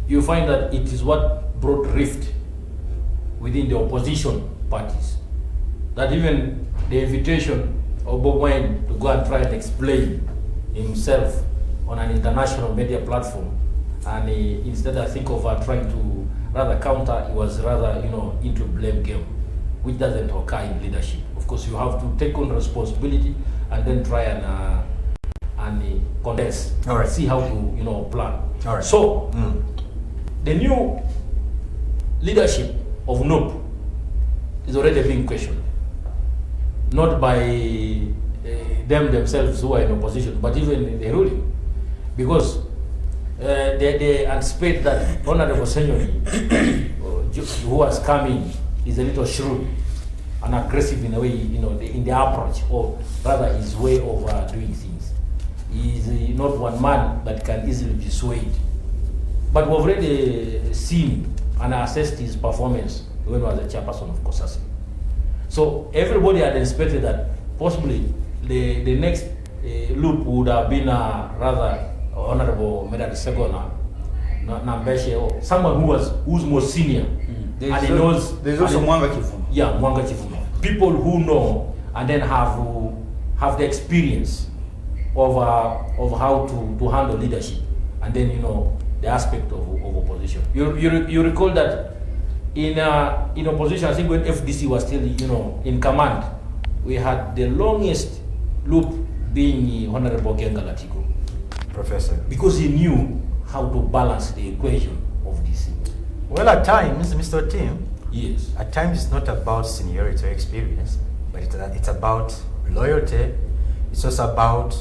you find that it is what brought rift within the opposition parties. That even the invitation of Bobi Wine to go and try and explain himself on an international media platform, and instead, I think, of trying to rather counter, it was rather, you know, into blame game, which doesn't occur in leadership. Of course, you have to take on responsibility and then try and condense, see how to, you know, plan. All right. So, the new leadership of NUP is already being questioned, not by them themselves who are in opposition, but even in the ruling, because they anticipate that Honorable Senyoni, who has come in, is a little shrewd, and aggressive in a way, in the approach, or rather his way of doing things. He is not one man that can easily be swayed. But we've already seen and assessed his performance when he was the chairperson of COSASI. So everybody had expected that possibly the next loop would have been rather Honorable Medadi Segona, Nambeshe, or someone who's more senior. There's also Muwonge Chifuma. Yeah, Muwonge Chifuma. People who know and then have the experience of how to handle leadership, and then the aspect of opposition. You recall that in opposition, I think when FDC was still in command, we had the longest loop being Honorable Genga Latiko. Professor. Because he knew how to balance the equation of DC. Well, at times, Mr. Tim, yes. At times it's not about seniority or experience, but it's about loyalty. It's also about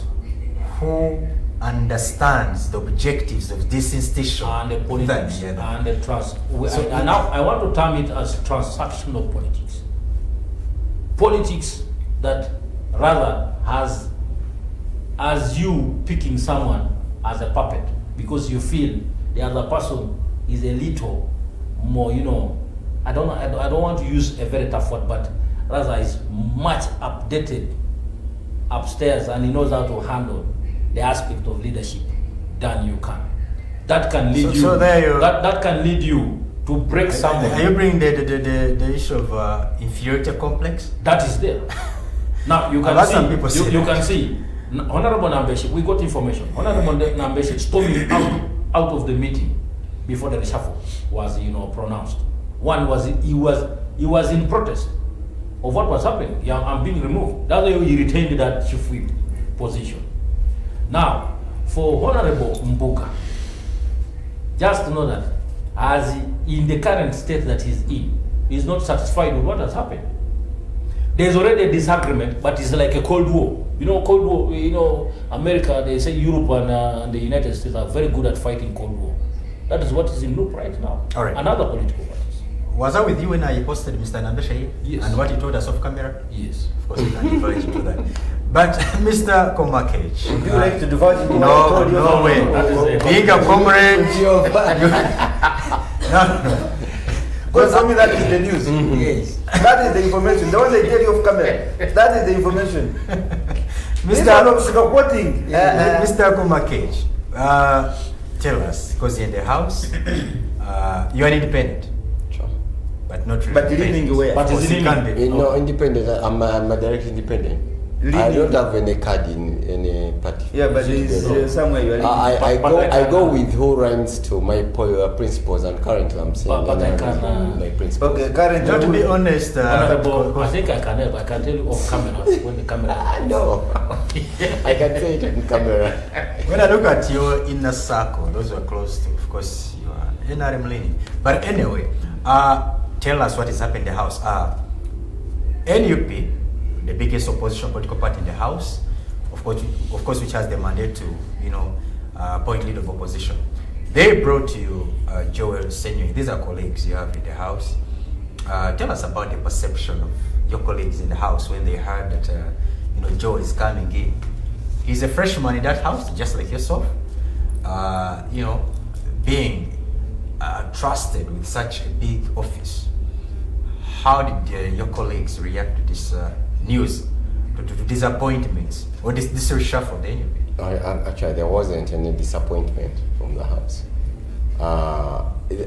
who understands the objectives of this institution and the politics and the trust. And now I want to term it as transactional politics. Politics that rather has as you picking someone as a puppet because you feel the other person is a little more, I don't want to use a very tough word, but rather is much updated upstairs and he knows how to handle the aspect of leadership than you can. That can lead that can lead you to break someone. Are you bringing the issue of inferiority complex? That is there. Now you can see. Some people you can see. Honorable Nambeshe, we got information. Honorable Nambeshe storming out of the meeting before the reshuffle was pronounced. One was he was in protest of what was happening. Yeah, I'm being removed. That's why he retained that chief whip position. Now, for Honorable Mbuga, just know that as in the current state that he's in, he's not satisfied with what has happened. There's already a disagreement, but it's like a Cold War. Cold War, America, they say Europe and the United States are very good at fighting Cold War. That is what is in loop right now. All right. And other political parties. Was I with you when I posted Mr. Nambeshe? Yes. And what he told us off camera? Yes. Of course, we can divulge into that. But Mr. Komakech. Would you like to divulge into no way. Being a comrade. No. Because tell me that is the news. Yes. That is the information. The one they tell you off camera. That is the information. Mr. Komakech, tell us, because you're in the house, you are independent. Sure. But not really. But living where? But is it No, independent. I'm a direct independent. I don't have any card in any party. Yeah, but there is somewhere you are living. I go with who runs to my principles, and currently I'm saying my principles. Okay, currently. Not to be honest, I think I can tell you off camera when the camera. No, I can say it on camera. When I look at your inner circle, those who are close to, of course, you are NRM leaning. But anyway, tell us what is happening in the house. NUP, the biggest opposition political party in the House, of course, which has the mandate to, appoint leader of opposition. They brought you Joel Senyoy. These are colleagues you have in the House. Tell us about the perception of your colleagues in the House when they heard that, Joel is coming in. He's a freshman in that House, just like yourself. Being trusted with such a big office. How did your colleagues react to this news, to disappointments, or this reshuffle? Actually, there wasn't any disappointment from the House.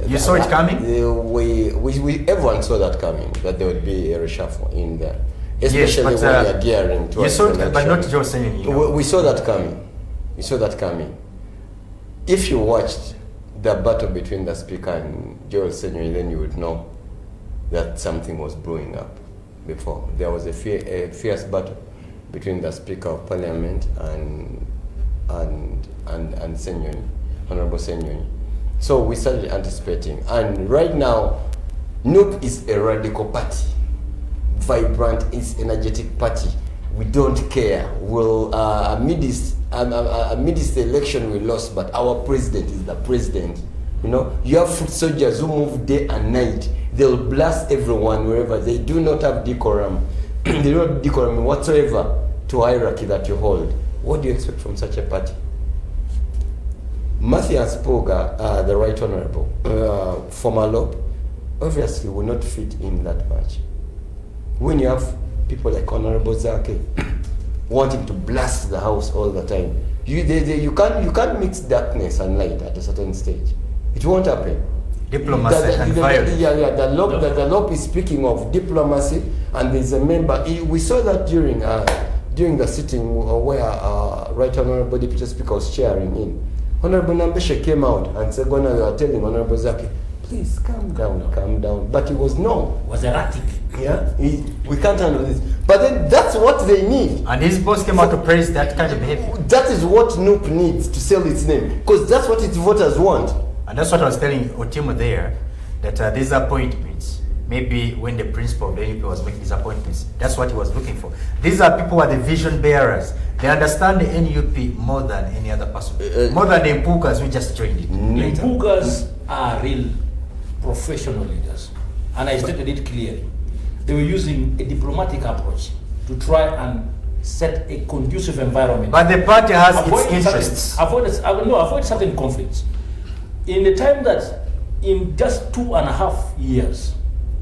You saw it coming? Everyone saw that coming, that there would be a reshuffle in there. Especially when we are gearing towards you saw it, but not just saying. We saw that coming. We saw that coming. If you watched the battle between the speaker and Joel Senyoy, then you would know that something was brewing up. Before there was a fierce battle between the Speaker of Parliament and Senyoy, Honorable Senyoy. So we started anticipating, and right now, NUP is a radical party, vibrant, is energetic party. We don't care. We'll amidst the election we lost, but our president is the president. You have foot soldiers who move day and night. They'll blast everyone wherever. They do not have decorum. They don't have decorum whatsoever to hierarchy that you hold. What do you expect from such a party? Matthias Poga, the Right Honourable, former LOP, obviously will not fit in that match. When you have people like Honourable Zake wanting to blast the house all the time, you can't mix darkness and light at a certain stage. It won't happen. Diplomacy and violence. The LOP is speaking of diplomacy, and there's a member. We saw that during the sitting where Right Honourable Deputy Speaker was chairing in. Honourable Nambeshe came out and said, "Gona, you are telling Honourable Zaki, please calm down." But he was erratic. Yeah, we can't handle this. But then that's what they need. And his boss came out to praise that kind of behavior. That is what NUP needs to sell its name, because that's what its voters want. And that's what I was telling Otimo there, that these appointments, maybe when the principal of the NUP was making these appointments, that's what he was looking for. These are people who are the vision bearers. They understand the NUP more than any other person, more than the Mpugas who just joined it. Mpugas are real professional leaders, and I stated it clearly. They were using a diplomatic approach to try and set a conducive environment. But the party has its interests. Avoid certain conflicts. In the time that, in just 2.5 years,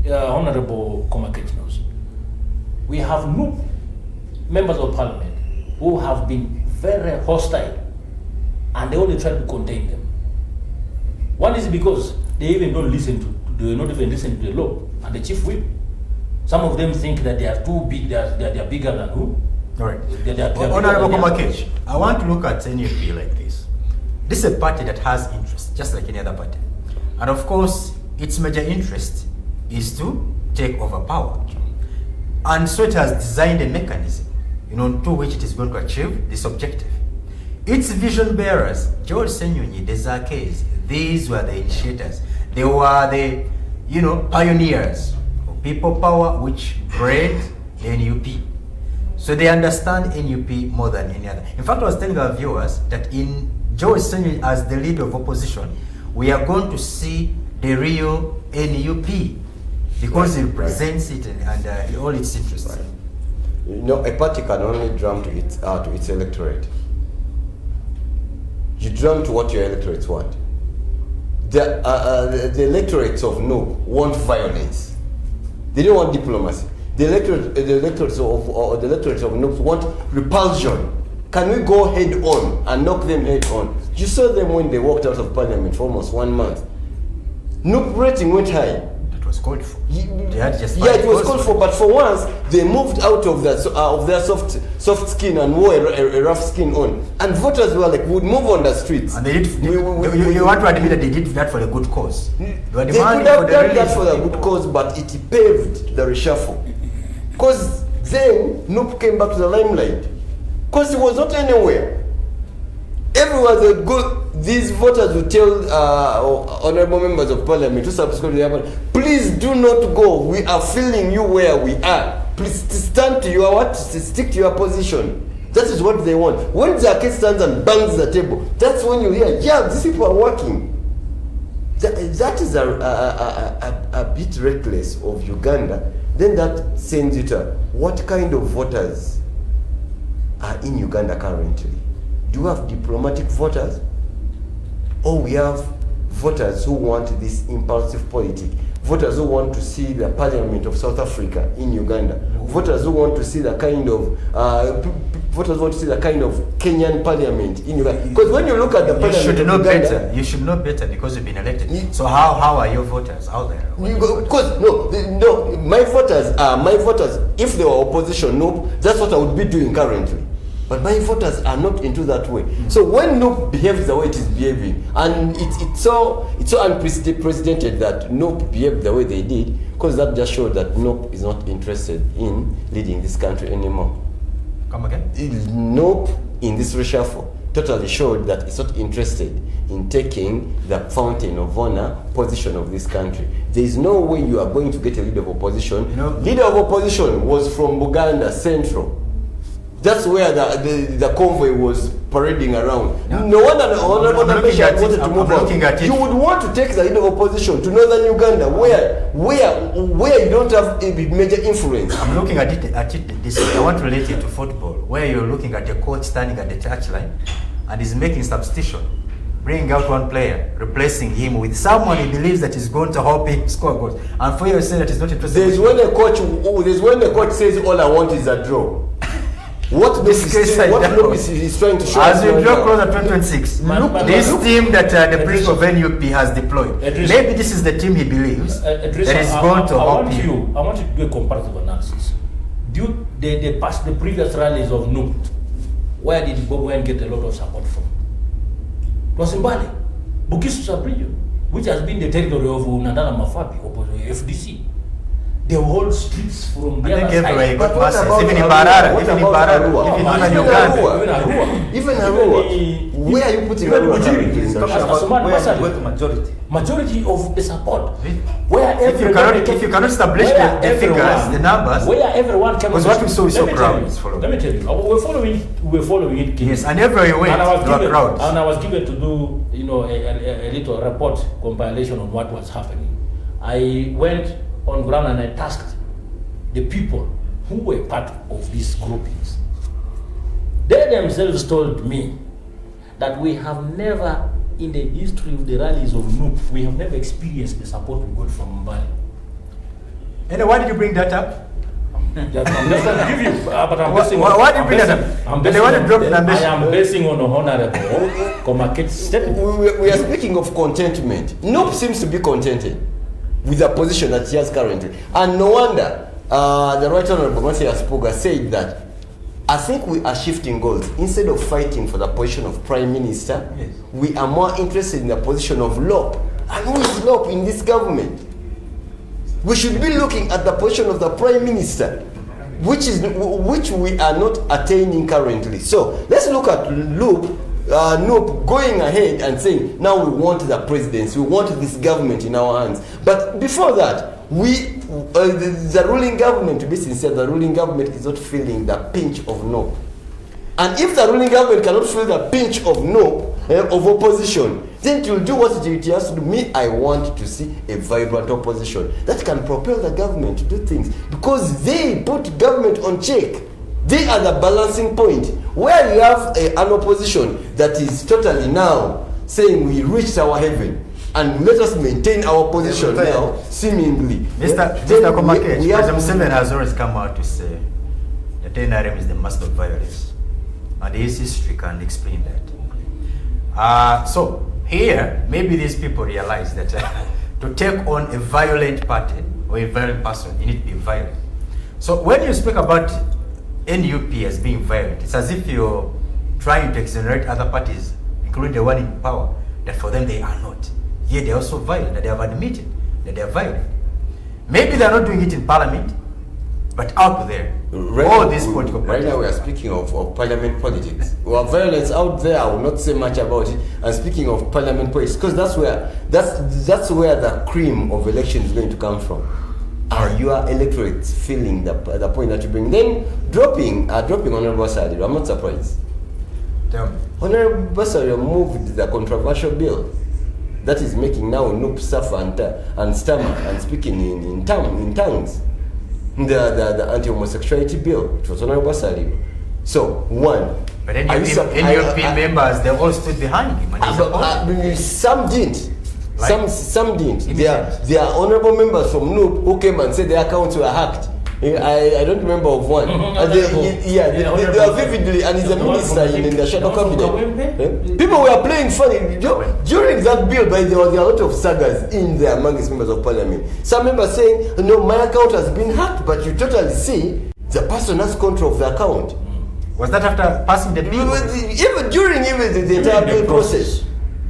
Honorable Komakech knows, we have new members of parliament who have been very hostile, and they only try to contain them. One is because they even don't listen to, they not even listen to the law and the chief whip. Some of them think that they are too big, they are bigger than who? All right. Honorable Komakech, I want to look at NUP like this. This is a party that has interests, just like any other party. And of course, its major interest is to take over power. And so it has designed a mechanism, through which it is going to achieve this objective. Its vision bearers, George Senyonyi, the Zakes, these were the initiators. They were the, pioneers of people power, which bred the NUP. So they understand NUP more than any other. In fact, I was telling our viewers that in George Senyonyi as the leader of opposition, we are going to see the real NUP because it represents it and all its interests. Right. A party can only drum to its electorate. You drum to what your electorates want. The electorates of no want violence. They don't want diplomacy. The electorates of no want repulsion. Can we go head on and knock them head on? You saw them when they walked out of parliament for almost 1 month. NUP rating went high. That was called for. It was called for, but for once they moved out of their soft skin and wore a rough skin on. And voters were like, would move on the streets. And they did. You want to admit that they did that for a good cause. They could have done that for a good cause, but it paved the reshuffle. Because then NUP came back to the limelight. Because it was not anywhere. Everywhere they would go, these voters would tell honorable members of parliament to subscribe to the parliament, please do not go. We are feeling you where we are. Please stand to your stick to your position. That is what they want. When Zake stands and bangs the table, that's when you hear, yeah, these people are working. That is a bit reckless of Uganda. Then that sends you to what kind of voters are in Uganda currently? Do you have diplomatic voters? Or we have voters who want this impulsive politics? Voters who want to see the Parliament of South Africa in Uganda? Voters who want to see the kind of Kenyan Parliament in Uganda? Because when you look at the Parliament, you should know better because you've been elected. So how are your voters out there? Because no, my voters. If they were opposition, no, that's what I would be doing currently. But my voters are not into that way. So when NUP behaves the way it is behaving, and it's so unprecedented that NUP behaved the way they did, because that just showed that NUP is not interested in leading this country anymore. Come again? NUP in this reshuffle totally showed that it's not interested in taking the fountain of honor position of this country. There is no way you are going to get a leader of opposition. Leader of opposition was from Buganda Central. That's where the convoy was parading around. No wonder the Honorable Nabesha wanted to move on. You would want to take the lead of opposition to northern Uganda, where you don't have a major influence. I'm looking at it this way. I want to relate it to football, where you're looking at the coach standing at the touchline and is making substitution, bringing out one player, replacing him with someone he believes that is going to help him score goals. And for you, saying that he's not interested. There's when the coach says all I want is a draw. What is trying to show? As we draw closer to 2026, this team that the principal of NUP has deployed, maybe this is the team he believes that is going to help him. I want you to do a comparative analysis. The previous rallies of NUP, where did Bob Wine get a lot of support from? It was in Bali, Bukisu Sabrijo, which has been the territory of Nandana Mafabi, FDC. The whole streets from the other side. But what about even in Barara, even Aruu, where are you putting majority of the support. If you cannot establish the figures, the numbers, where everyone can. Because what we saw is so crowded. Let me tell you, we're following it. Yes, and everywhere you went, there were crowds. And I was given to do, a little report compilation on what was happening. I went on ground and I tasked the people who were part of these groupings. They themselves told me that we have never, in the history of the rallies of NUP, we have never experienced the support we got from Mbali. And why did you bring that up? I'm just going to give you, but I'm basing on... Why did you bring that up? I am basing on a honorable komakech statement. We are speaking of contentment. NUP seems to be contented with the position that he has currently. And no wonder the Right Honorable Mathias Puga said that I think we are shifting goals. Instead of fighting for the position of Prime Minister, yes, we are more interested in the position of Lop. And who is Lop in this government? We should be looking at the position of the Prime Minister, which we are not attaining currently. So let's look at NUP going ahead and saying, now we want the presidency, we want this government in our hands. But before that, the ruling government, to be sincere, the ruling government is not feeling the pinch of NUP. And if the ruling government cannot feel the pinch of NUP, of opposition, then it will do what it has to do. Me, I want to see a vibrant opposition that can propel the government to do things, because they put government on check. They are the balancing point. Where you have an opposition that is totally now saying we reached our heaven and let us maintain our position now, seemingly. Mr. Komakech, President Museveni has always come out to say that NRM is the master of violence, and his history can explain that. So here, maybe these people realize that to take on a violent party or a violent person, you need to be violent. So when you speak about NUP as being violent, it's as if you're trying to exonerate other parties, including the one in power, that for them they are not. Yet they're also violent, that they have admitted that they're violent. Maybe they're not doing it in parliament, but out there, all these political parties. Right now we are speaking of parliament politics. Well, violence out there, I will not say much about it. And speaking of parliament politics, because that's where the cream of election is going to come from. Are your electorate feeling the point that you bring? Then dropping Honorable Saliro, I'm not surprised. Tell me. Honorable Saliro moved the controversial bill that is making now NUP suffer and stammer and speaking in tongues. The anti-homosexuality bill, it was Honorable Saliro. So one. But NUP members, they all stood behind him. And some didn't. Some didn't. There are honorable members from NUP who came and said their accounts were hacked. I don't remember of one. They are vividly, and he's a minister in the shadow cabinet. People were playing funny. During that bill, there were a lot of sagas in there among his members of parliament. Some members saying, no, my account has been hacked, but you totally see the person has control of the account. Was that after passing the bill? Even during the entire bill process.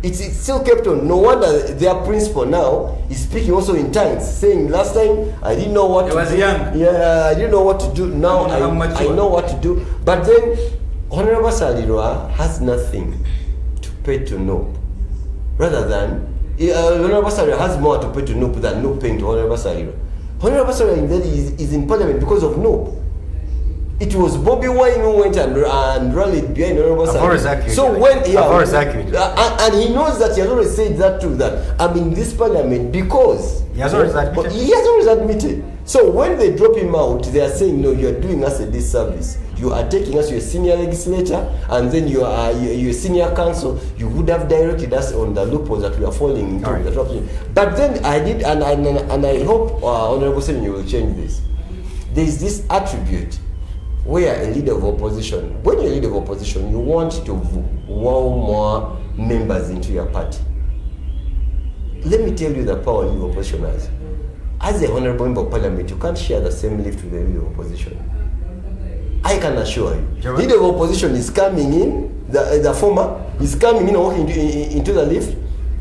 It's still kept on. No wonder their principal now is speaking also in tongues, saying last time I didn't know what to do. Yeah, I didn't know what to do. Now I know what to do. But then Honorable Saliro has nothing to pay to NUP. Rather than Honorable Saliro has more to pay to NUP than NUP paying to Honorable Saliro. Honorable Saliro is in parliament because of NUP. It was Bobby Wine who went and rallied behind Honorable Sami. So when and he knows that he has already said that too, that I'm in this parliament because he has always admitted. He has always admitted. So when they drop him out, they are saying, no, you are doing us a disservice. You are taking us, you're a senior legislator, and then you're a senior counsel. You would have directed us on the loopholes that we are falling into. Right. But then I did, and I hope Honorable Sami, you will change this. There is this attribute where a leader of opposition, when you're a leader of opposition, you want to wow more members into your party. Let me tell you the power leader of opposition has. As a honorable member of parliament, you can't share the same lift with the leader of opposition. I can assure you. Leader of opposition is coming in, the former is coming in and walking into the lift.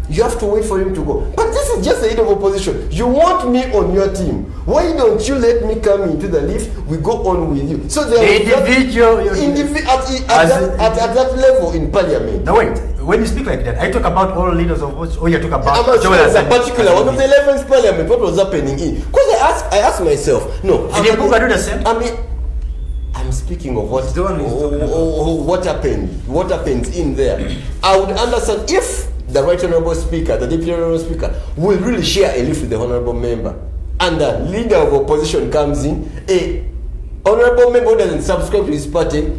You have to wait for him to go. But this is just a leader of opposition. You want me on your team. Why don't you let me come into the lift? We go on with you. So there at that level in parliament. No, wait. When you speak like that, I talk about all leaders of opposition, or you talk about a particular one of the 11th parliament. What was happening in? Because I asked myself, no. Did the do the same? I mean, I'm speaking of what happened. What happens in there? I would understand if the right honorable speaker, the deputy honorable speaker, will really share a lift with the honorable member, and the leader of opposition comes in, a honorable member who doesn't subscribe to his party,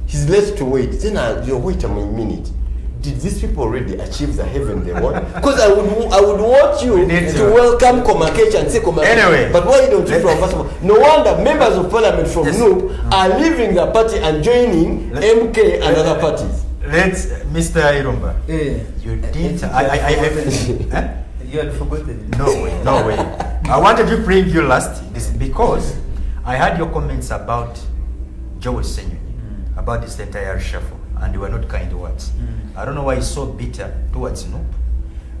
he's left to wait. Then wait a minute. Did these people already achieve the heaven they want? Because I would want you to welcome komakech and say komakech. Anyway, but why don't you from first of all? No wonder members of parliament from NUP are leaving the party and joining MK and other parties. Let's, Mr. Irumba. You didn't. You had forgotten. No way. I wanted to bring you last. This because I had your comments about Joel Senyu, about this entire shuffle, and you were not kind words. I don't know why you're so bitter towards NUP,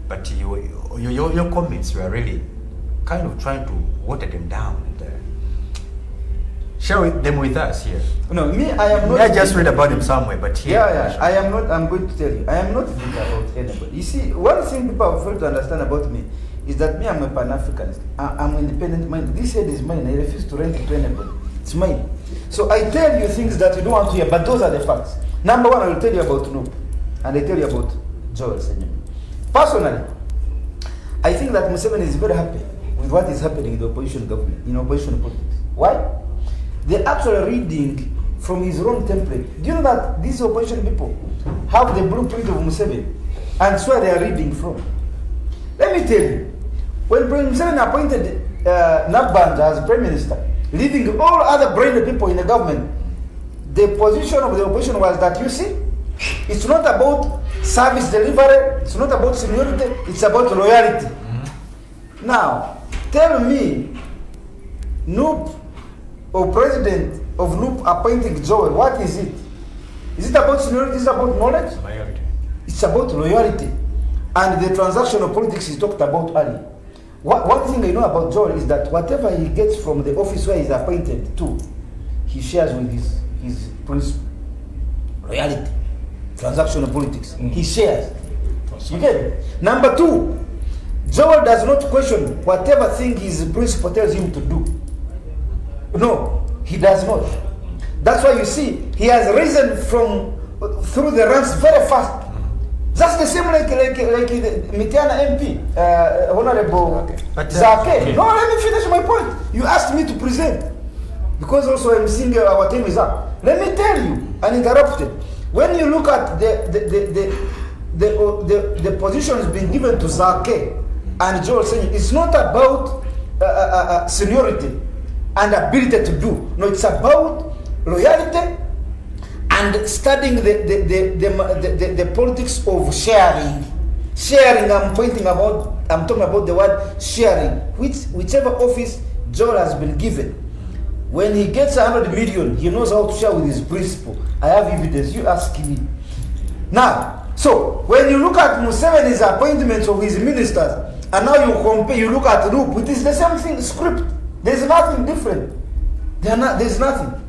but your comments were really kind of trying to water them down. Share them with us here. No, me, I am not. I just read about him somewhere, but here. Yeah, I am not. I'm going to tell you, I am not bitter about anybody. You see, one thing people fail to understand about me is that me, I'm a Pan-Africanist. I'm independent minded. This head is mine. I refuse to rent it to anybody. It's mine. So I tell you things that you don't want to hear, but those are the facts. Number one, I will tell you about NUP, and I tell you about Joel Senyu. Personally, I think that Museveni is very happy with what is happening in the opposition government, in opposition politics. Why? They're actually reading from his own template. Do you know that these opposition people have the blueprint of Museveni, and so they are reading from? Let me tell you, when Museveni appointed Nabanja as prime minister, leaving all other brainy people in the government, the position of the opposition was that, you see, it's not about service delivery, it's not about seniority, it's about loyalty. Now, tell me, NUP or president of NUP appointing Joel, what is it? Is it about seniority? Is it about knowledge? Loyalty. It's about loyalty. And the transactional politics is talked about earlier. One thing I know about Joel is that whatever he gets from the office where he's appointed to, he shares with his principle. Loyalty. Transactional politics. He shares. You get it? Number two, Joel does not question whatever thing his principal tells him to do. No, he does not. That's why you see he has risen through the ranks very fast. That's the same like the Mitiana MP, Honorable Zake. No, let me finish my point. You asked me to present because also I'm seeing our time is up. Let me tell you, uninterrupted. When you look at the positions being given to Zake and Joel Senyu, it's not about seniority and ability to do. No, it's about loyalty and studying the politics of sharing. Sharing, I'm talking about the word sharing. Whichever office Joel has been given, when he gets 100 million, he knows how to share with his principal. I have evidence, you ask me. Now, so when you look at Museveni's appointments of his ministers, and now you compare, you look at NUP, it is the same thing, script. There's nothing different. There's nothing.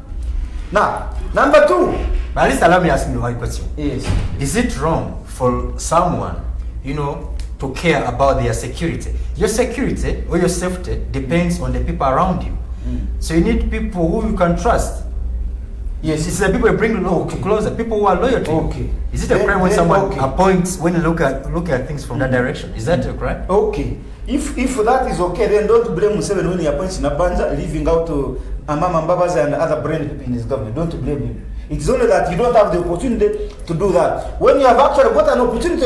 Now, number two. But at least allow me to ask you one question. Yes. Is it wrong for someone, to care about their security? Your security or your safety depends on the people around you. So you need people who you can trust. Yes, it's the people you bring closer, people who are loyal to you. Okay. Is it a crime when someone appoints, when you look at things from that direction? Is that a crime? Okay. If that is okay, then don't blame Museveni when he appoints Nabanja, leaving out Amama Mbabazi and other brain people in his government. Don't blame him. It's only that you don't have the opportunity to do that. When you have actually got an opportunity,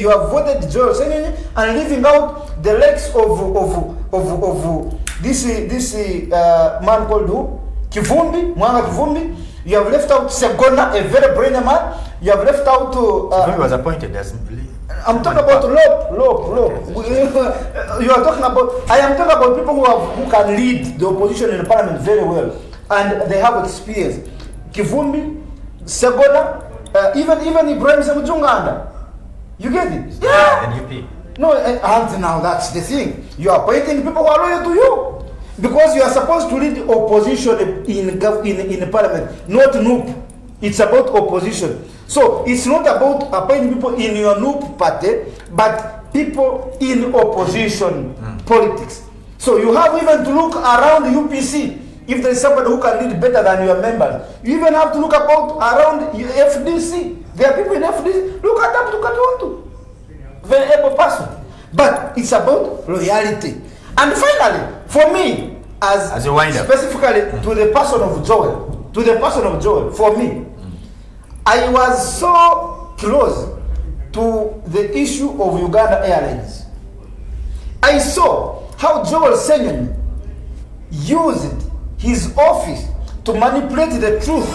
you have voted Joel Senyenyi and leaving out the likes of this man called who? Kivumbi, Mwanga Kivumbi. You have left out Segona, a very brilliant man. You have left out Kivumbi was appointed as. I'm talking about Lope. You are talking about. I am talking about people who can lead the opposition in the parliament very well, and they have experience. Kivumbi, Segona, even Ibrahim Semujunganda. You get it? Yeah. NUP. No, and now that's the thing. You are appointing people who are loyal to you. Because you are supposed to lead opposition in parliament, not NUP. It's about opposition. So it's not about appointing people in your NUP party, but people in opposition politics. So you have even to look around the UPC. If there is somebody who can lead better than your members, you even have to look around FDC. There are people in FDC. Look at them, look at Tontu. Very able person. But it's about loyalty. And finally, for me, as a specifically to the person of Joel, for me, I was so close to the issue of Uganda Airlines. I saw how Joel Senyenyi used his office to manipulate the truth